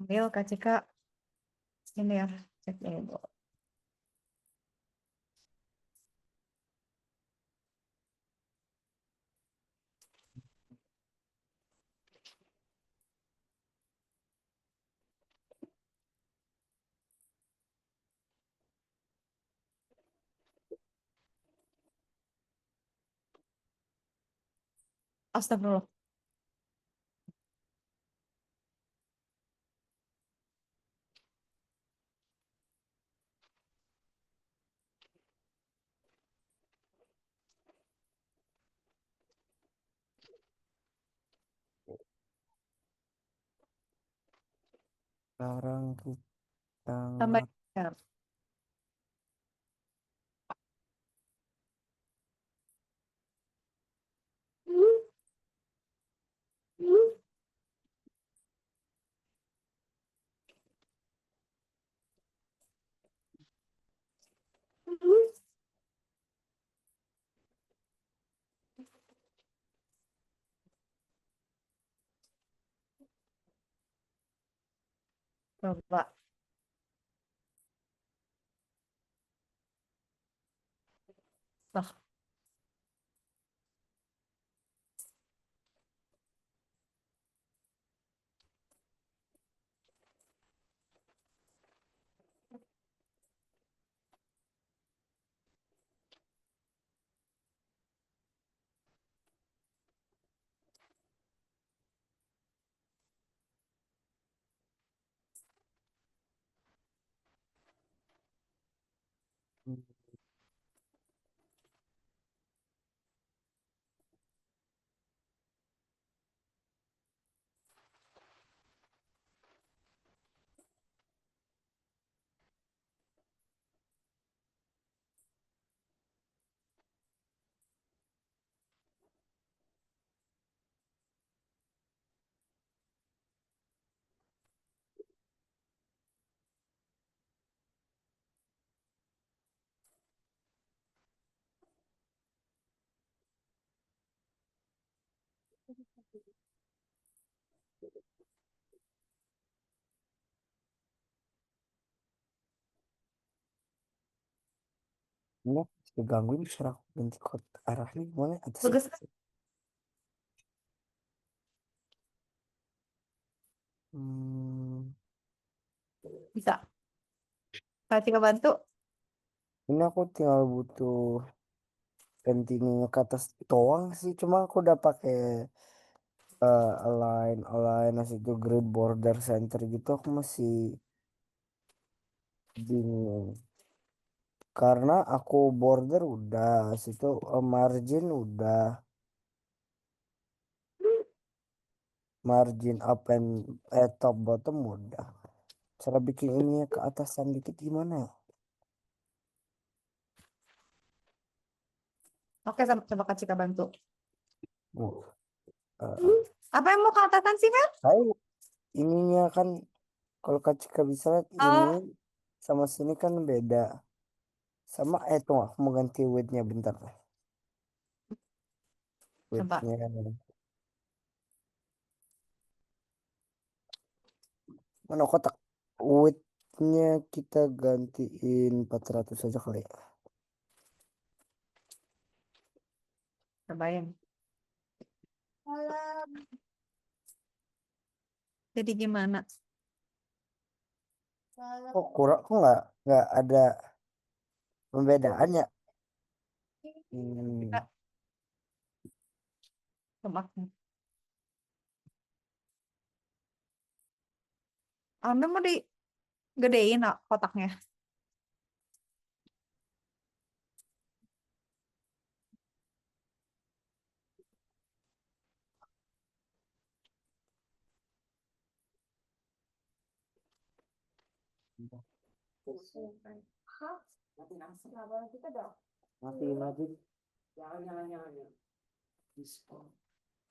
Ambil Kak Cika ini ya, cek dulu. Astagfirullah. Sekarang kita Tambah ya. Coba. Lah, Hmm. Ini digangguin suara ganti arahnya gimana atas ya? bagus kan? Hmm, Bisa. Kak Cika bantu. ini aku tinggal butuh paintingnya ke atas doang sih. Cuma aku udah pakai align itu grid border center gitu. Aku masih bingung karena aku border udah, situ margin udah, margin up and top bottom udah. Cara bikin ini ke atasan dikit gimana ya? Oke, coba Kak Cika bantu. Uh, eh, Apa yang mau katakan sih, Mel? Saya ininya kan kalau Kak Cika bisa lihat ini Oh, sama sini kan beda. Sama tuh aku mau ganti widthnya bentar. coba. Widthnya mana kotak? Widthnya kita gantiin 400 aja kali ya. Cobain. Jadi gimana? Kok kurang, kok nggak ada pembedaannya. Hmm, Kak, coba. Anda mau digedein kotaknya? mati mati.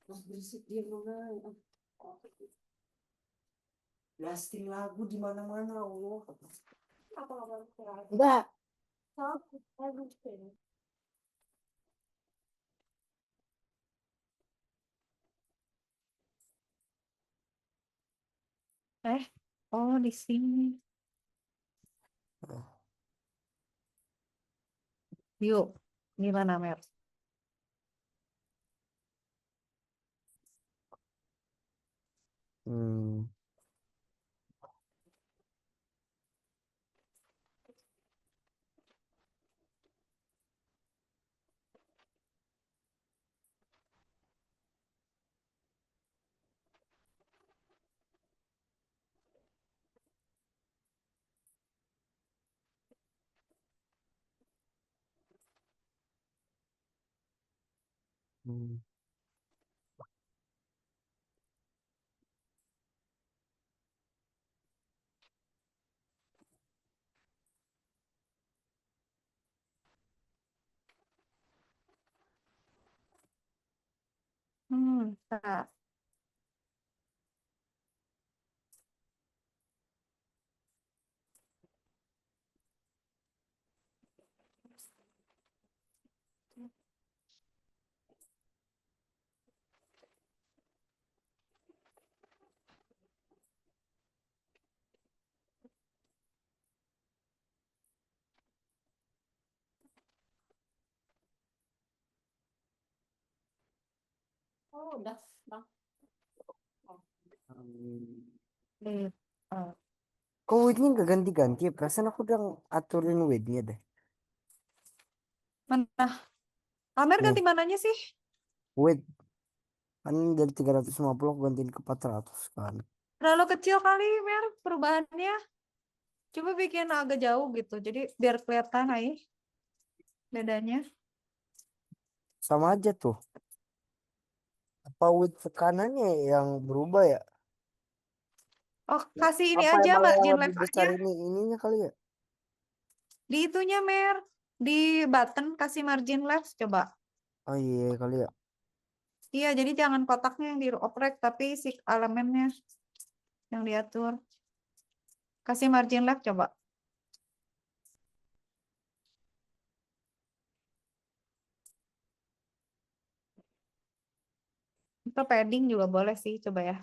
Mas berisik dia nona. Blasting lagu di mana-mana Allah. Enggak. Oh, di sini. Yuk, gimana, Mer? Hmm. Hmm. Kak. Oh, udah. Bang. Hmm. Ah. Kok weightnya nggak ganti-ganti ya? Perasaan aku udah aturin weightnya deh. Mana? Amer Nih, ganti mananya sih? weight kan dari 350 aku gantiin ke 400 kan. Terlalu kecil kali, Mer, perubahannya. Coba bikin agak jauh gitu. Jadi biar kelihatan aja bedanya. Sama aja tuh. Apa weight tekanannya yang berubah ya? Oh, kasih ini Apa aja, yang malah yang margin lebih left aja. besar ini ininya kali ya? Di itunya, Mer. Di button kasih margin left, coba. Oh iya kali ya. Iya, jadi jangan kotaknya yang dioprek, tapi si elemennya yang diatur. Kasih margin left, coba. Itu padding juga boleh sih, coba ya.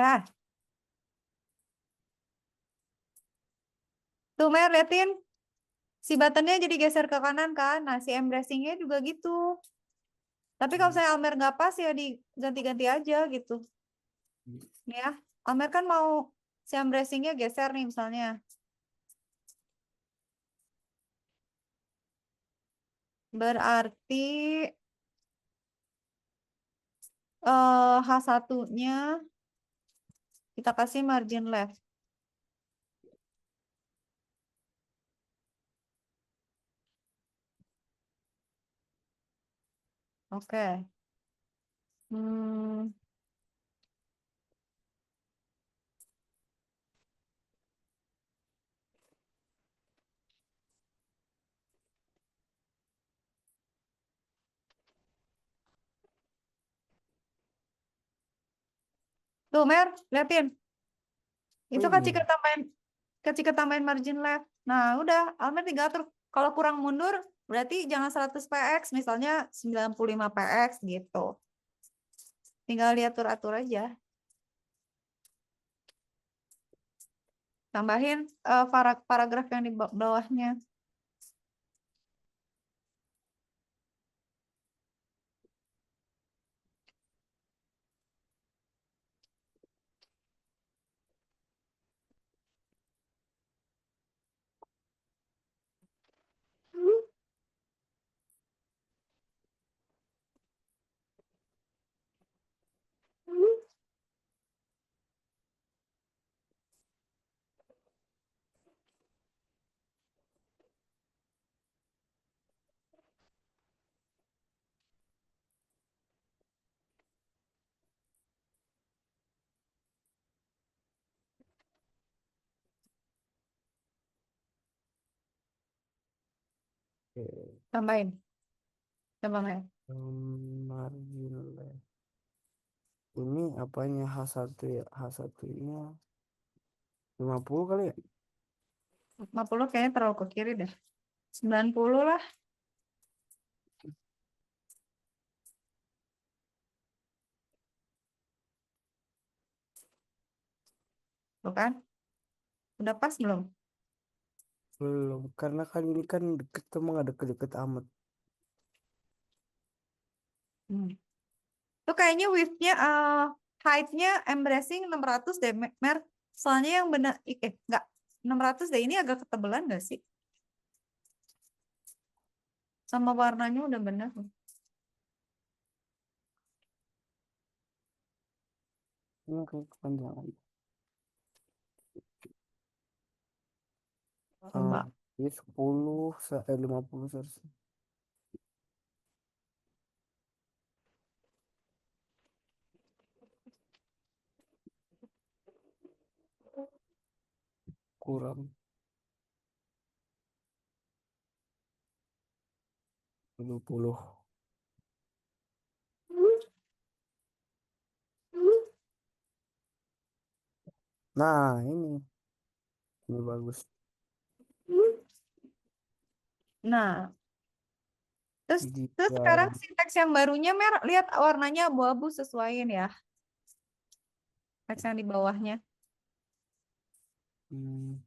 Nah, tuh Mer, liatin. Si buttonnya jadi geser ke kanan kan. Nah, si embracing-nya juga gitu. Tapi kalau saya Almer nggak pas ya diganti-ganti aja gitu. Nih ya, Almer kan mau si embracing-nya geser nih misalnya. Berarti H1-nya kita kasih margin left. Oke. Hmm, tuh Mer, liatin. Oh Itu iya. kecil tambahin margin left. Nah, udah, Almer tinggal atur. Kalau kurang mundur, berarti jangan 100 px, misalnya 95 px gitu. Tinggal diatur-atur aja. Tambahin paragraf yang di bawahnya. Oke. Tambahin. Coba Mer. Margin left. Ini apanya H1 ya? H1-nya 50 kali ya? 50 kayaknya terlalu ke kiri deh. 90 lah. Tuh kan? Udah pas belum? Belum, karena kan ini kan deket tuh nggak deket-deket amat. Hmm. Tuh kayaknya width-nya, height-nya embracing 600 deh, Mer. Soalnya yang benar, enggak. 600 deh, ini agak ketebelan nggak sih? Sama warnanya udah benar. Ini kayak kepanjangan. Ah, Coba. ini 10 50 seharusnya. Kurang 20. Nah, ini bagus. Nah, terus terus Jika sekarang sinteks yang barunya merah, lihat warnanya abu-abu, sesuaiin ya. Teks yang di bawahnya. hmm,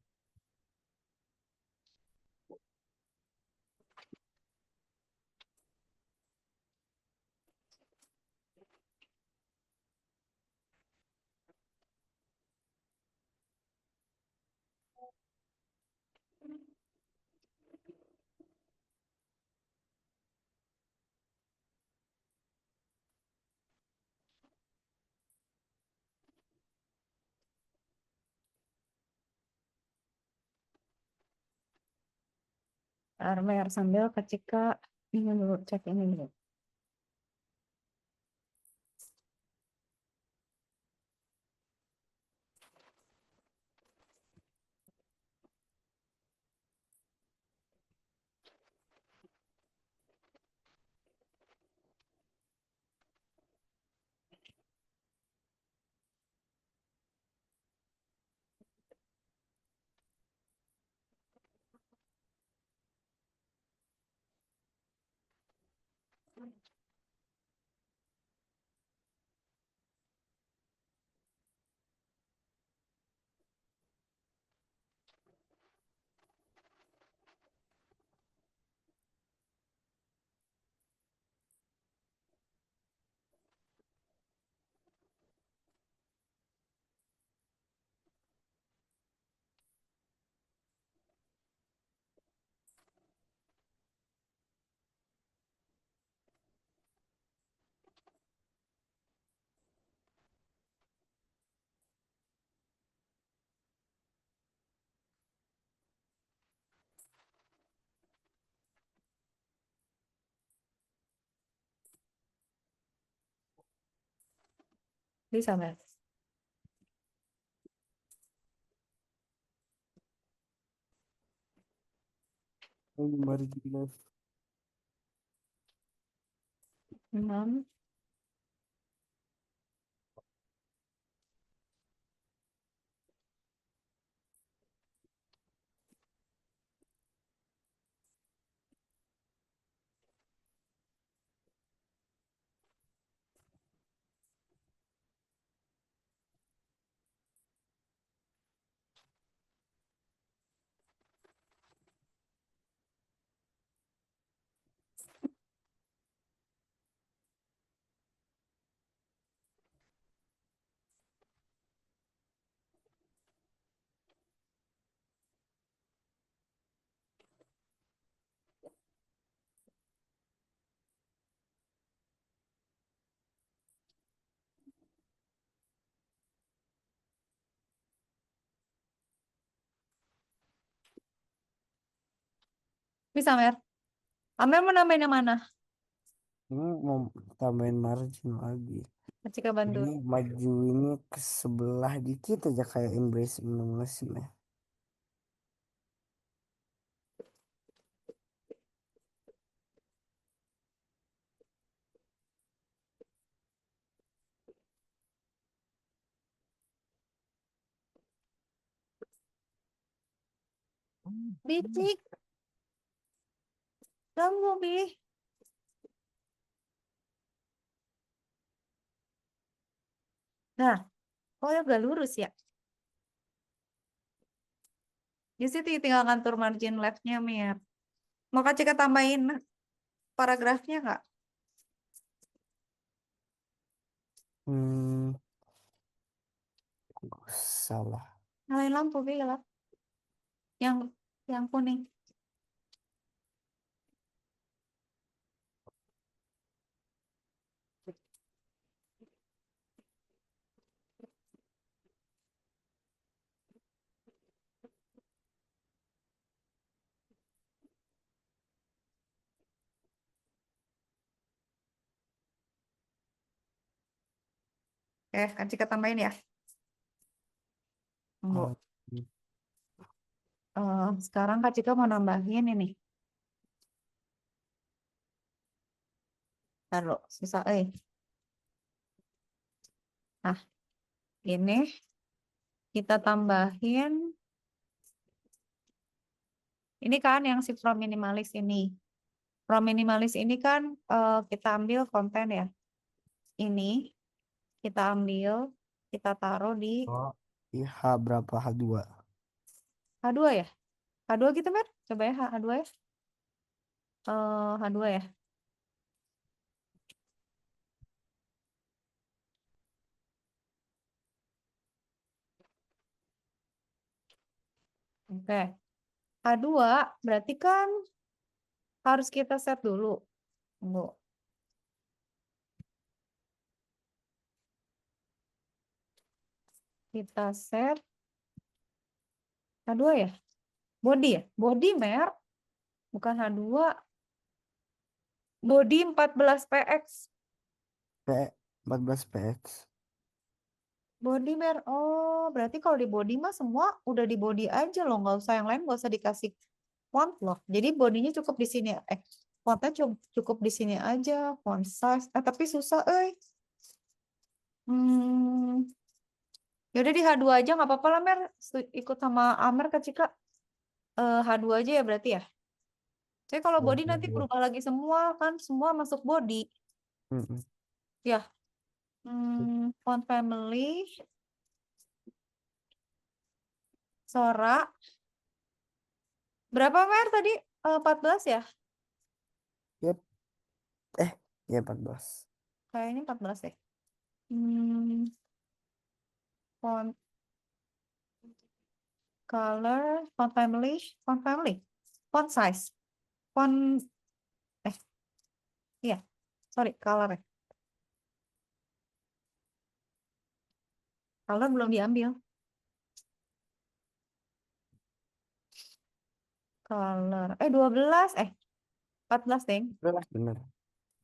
Armer sambil kecika ini dulu, cek ini dulu. Bisa, Mer? ini margin. 6. Bisa, Mer? Amer mau nambahin yang mana? Ini mau tambahin margin lagi. Cika bantu. Ini maju ini ke sebelah dikit aja kayak embrace minimalism ya. Bicik. Kamu, Bi. Nah, oh ya gak lurus ya? Di situ tinggal ngatur margin left-nya, Mer. Mau Kak Cika tambahin paragrafnya nggak? Hmm, salah. Nyalain lampu, Bi, gelap. Yang kuning. Kak Cika tambahin ya. Tunggu. Ah, Sekarang Kak Cika mau nambahin ini. Taruh, susah, Nah, ini Kita tambahin ini kan yang si from minimalis ini. From minimalis ini kan kita ambil konten ya. Ini kita ambil, kita taruh di Oh, iya H berapa H2? H2 ya. H2 gitu Mer. Coba ya H2 ya. H2 ya. Oke. H2 berarti kan harus kita set dulu. Tunggu. Kita set H2 ya. Body ya. Body Mer. Bukan H2. Body 14px. P 14px. Body Mer. Oh, berarti kalau di body mah semua udah di body aja loh. Nggak usah yang lain, nggak usah dikasih font loh. Jadi bodinya cukup di sini. Fontnya cukup di sini aja. Font size. Tapi susah, Hmm, yaudah di H2 aja nggak apa-apa lah Mer. Ikut sama Amer ke Cika. H2 aja ya berarti ya. Jadi kalau Oh, body nanti H2. berubah lagi semua kan. Semua masuk body. Mm-mm. Ya. Font family. Sora. Berapa Mer tadi? 14 ya? Yep. Ya 14. Kayaknya 14 deh. Hmm, font color, font family, font size, font, eh, iya, sorry, color ya. Color belum diambil. Color, 12, 14 deh, Bener, bener.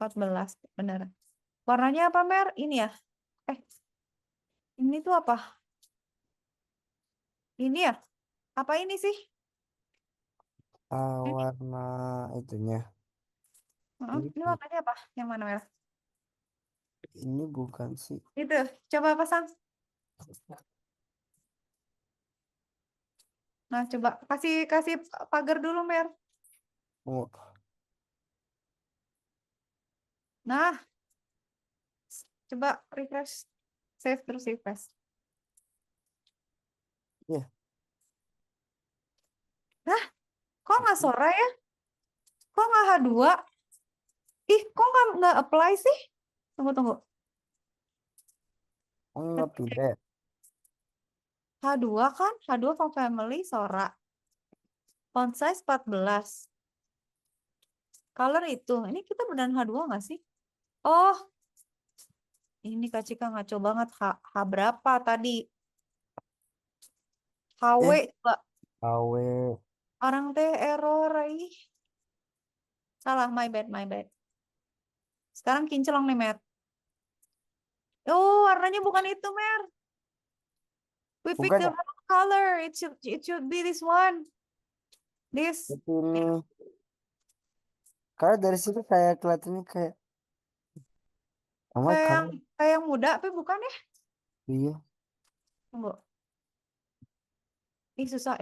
14, bener. Warnanya apa, Mer? Ini ya? Eh, ini tuh apa? Ini ya? Apa ini sih? Ini, Warna itunya. ini Ini, warnanya apa? Yang mana, Mer? ini bukan sih. Itu, coba pasang. Nah, coba kasih kasih pagar dulu, Mer. Oh, Nah, coba refresh, save terus refresh. iya. Nah, kok nggak Sora ya? Kok nggak H2? Ih, kok nggak apply sih? Tunggu, tunggu. Oh, nggak pilih. H2 kan? H2 from family, Sora. Font size 14. Color itu. Ini kita beneran H2 nggak sih? Oh, ini Kak Cika ngaco banget. H berapa tadi? HW, Eh, coba. KW. Orang teh error. Ih. Salah, my bad, my bad. Sekarang kinclong nih, Mer. Oh, warnanya bukan itu, Mer. We pick Bukan the ya? wrong color. It should be this one. This. Tapi ini. Karena dari situ kayak kelihatannya kayak. Oh my Kayak yang, God. kayak yang muda, tapi bukan ya? Iya. Tunggu. Ih, susah,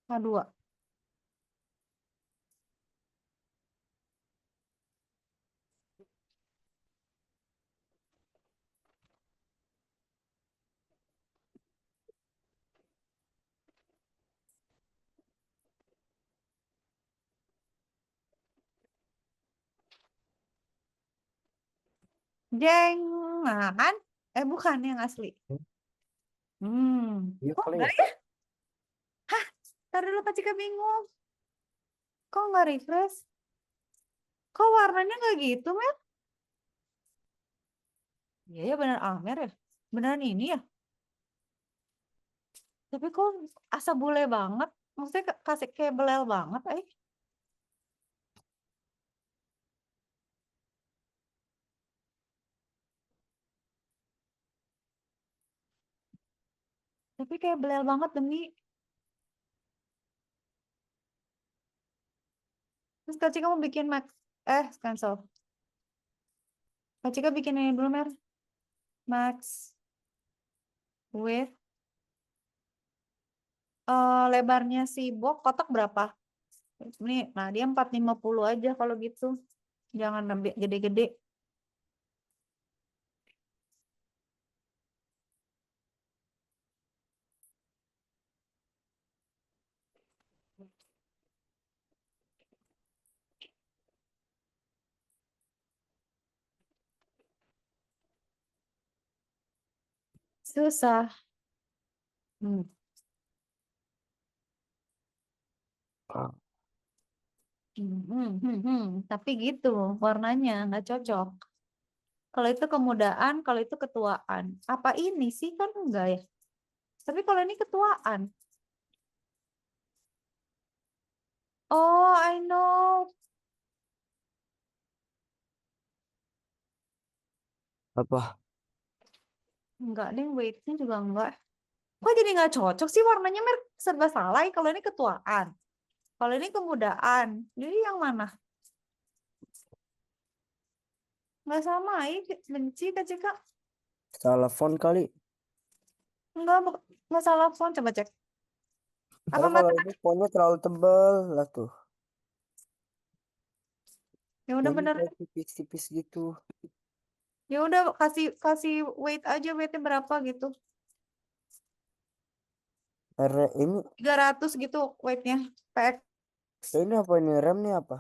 H2. Jeng. Nah, kan? Bukan yang asli. Iya Kok kali enggak ya. ya? Ntar dulu Kak Cika bingung. Kok nggak refresh? Kok warnanya nggak gitu, Mer? Iya ya bener Amer ya. Beneran ini ya. Tapi kok asa bule banget. Maksudnya kasih kayak belel banget, Tapi kayak belel banget demi. Terus Kak Cika mau bikin max. Cancel. Kak Cika bikin ini dulu, Mer. Max width. Lebarnya si box kotak berapa? Ini, nah dia 450 aja kalau gitu. Jangan ambil gede-gede. Susah. Hmm. Ah, Tapi gitu warnanya nggak cocok. Kalau itu kemudahan, kalau itu ketuaan. Apa ini sih kan enggak ya? Tapi kalau ini ketuaan. Oh, I know. apa? Enggak deh, weightnya juga enggak. Kok jadi nggak cocok sih warnanya serba salah. Kalau ini ketuaan. Kalau ini kemudahan. Jadi yang mana? Nggak sama, benci Kak Cika. Salah font kali. Enggak, nggak salah font. Coba cek. Apa Karena kalau mana? ini fontnya terlalu tebal lah tuh. Ya udah Ini bener. kayak tipis-tipis gitu. Ya udah kasih kasih weight aja, weightnya berapa gitu. Ini 300 gitu weightnya. PX. ini apa ini rem nih apa?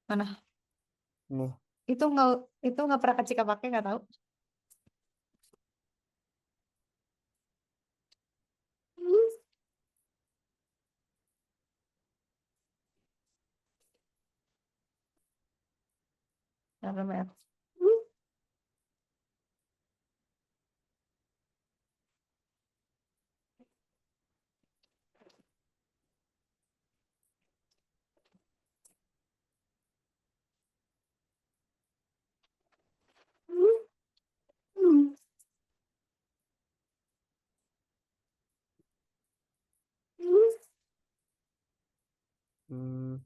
Mana? Nih. Itu nggak pernah Kak Cika pakai, nggak tahu. Nggak pernah ya. Hmm,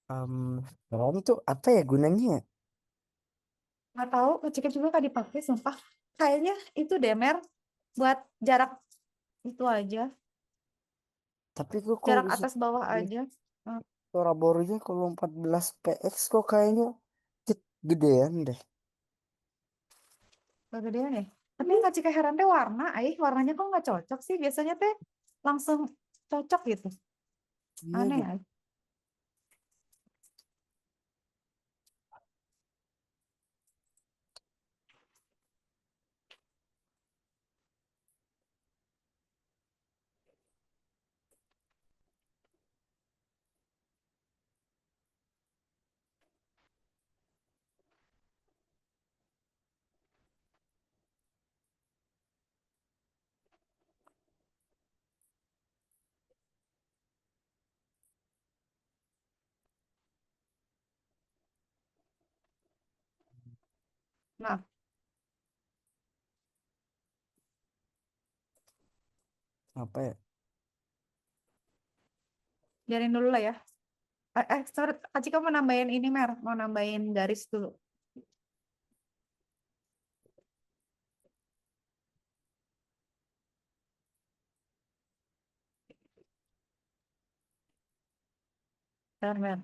um, rem tuh apa ya gunanya ya? Nggak tahu, Kak Cika juga nggak dipakai, sumpah. Kayaknya itu deh, buat jarak itu aja. Tapi kok kalau Jarak bisa atas bawah aja. Hmm, suara borunya kalau 14 PX kok kayaknya gedean deh. kegedean ya. Tapi yang Kak Cika heran teh warna, warnanya kok nggak cocok sih? Biasanya teh langsung cocok gitu. Iya Aneh gitu. ya. Nah, Apa ya? biarin dulu lah ya. Sorry, Kak Cika mau nambahin ini, mau nambahin garis dulu. Bentar, Mer.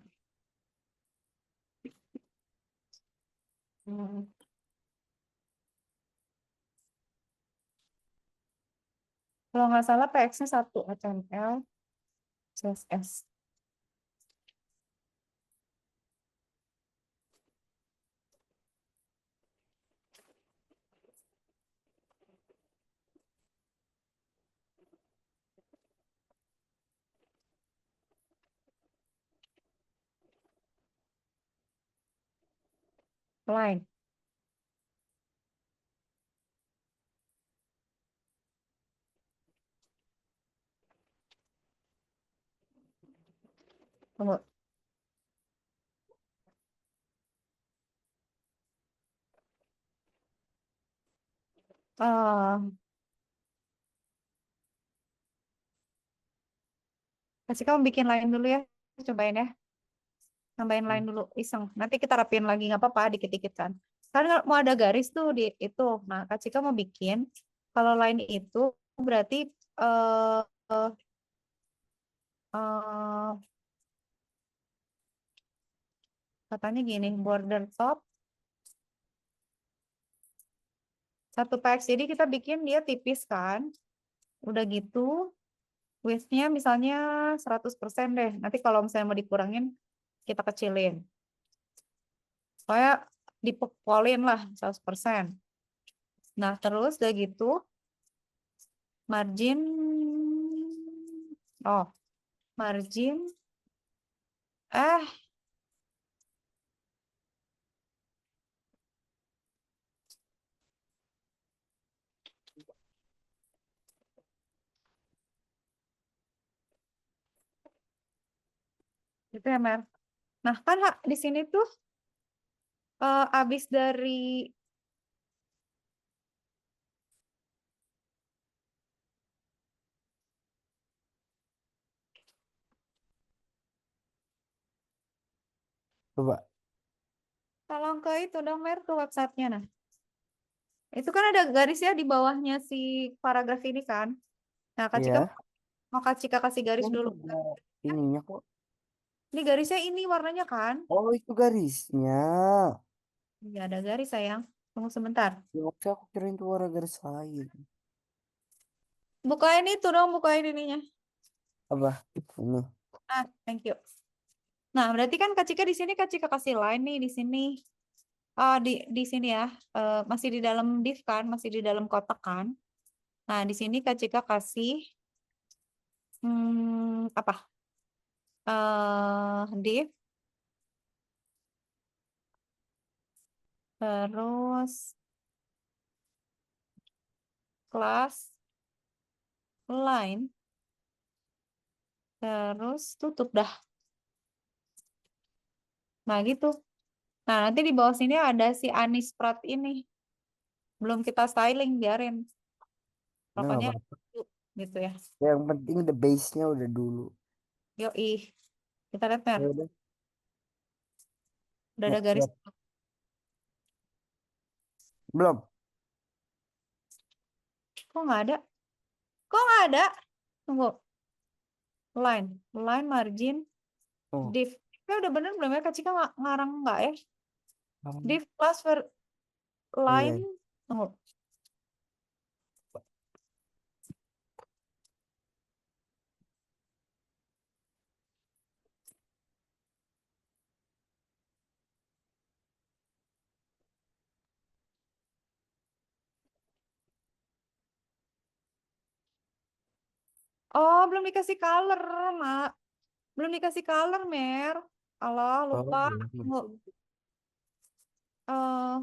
Hmm. Kalau nggak salah PX-nya 1 HTML, CSS. line. Tunggu. Eh, kasih kamu bikin line dulu ya. Cobain ya. Nambahin line dulu, iseng. Nanti kita rapiin lagi, nggak apa-apa, dikit-dikit kan. Karena mau ada garis tuh di itu. Nah, Kak Cika mau bikin, kalau line itu berarti eh eh, eh, katanya gini, border top 1 px. Jadi kita bikin dia tipis kan. Udah gitu, width-nya misalnya 100% deh. Nanti kalau misalnya mau dikurangin, kita kecilin. Supaya dipopolin lah 100%. Nah, terus udah gitu, margin, margin, eh, gitu ya, Mer. Nah, kan di sini tuh abis dari Coba. tolong ke itu dong, Mer, ke websitenya. Nah, itu kan ada garisnya di bawahnya si paragraf ini kan. Nah, Kak Cika Iya. mau Kak Cika kasih garis Ini dulu. ada ininya kok. Ini garisnya ini warnanya kan? Oh, itu garisnya. Iya, ada garis sayang. Tunggu sebentar. Ya, waktu aku kirain itu warna garis lain. Bukain itu dong, bukain ininya. Apa? Ini. Thank you. Nah, berarti kan Kak Cika di sini Kak Cika kasih line nih di sini. Di sini ya. Masih di dalam div kan, masih di dalam kotak kan. Nah, di sini Kak Cika kasih apa? Div terus kelas line terus tutup dah. Nah, gitu. Nah, nanti di bawah sini ada si Anis Prat ini. Belum kita styling, biarin. Nah, nggak Pokoknya apa-apa. gitu ya. Yang penting the base-nya udah dulu. Yoi. Kita lihat, Mer. Ya udah. Udah Ya, ada garis. lihat. Belum. Kok nggak ada? Kok nggak ada? Tunggu. Line margin, Oh, div. Ya udah bener belum ya? Kak Cika ngarang nggak ya? kamu. Div plus Oh line. iya. Tunggu. Oh, belum dikasih color, Mak. Belum dikasih color, Mer. Allah, Oh, lupa. belum. Tunggu. Eh,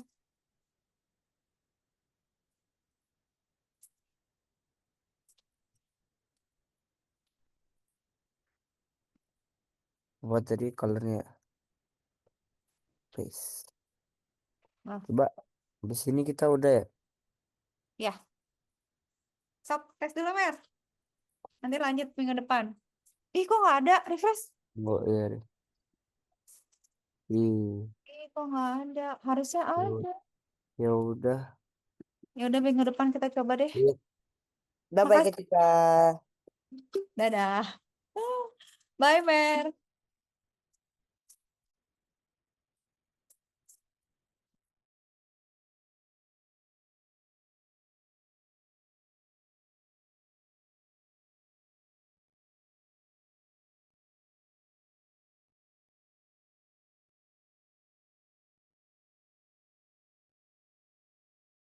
Buat tadi colornya base. nah, Coba. Di sini kita udah ya. ya. Sok, tes dulu, Mer. Nanti lanjut minggu depan. Ih, kok nggak ada? Refresh. Oh iya deh. Ih, Ih, kok nggak ada? Harusnya ya ada. ya udah. Ya udah minggu depan kita coba deh. Iya. Udah baik Makasih. kita. Dadah. Bye, Mer.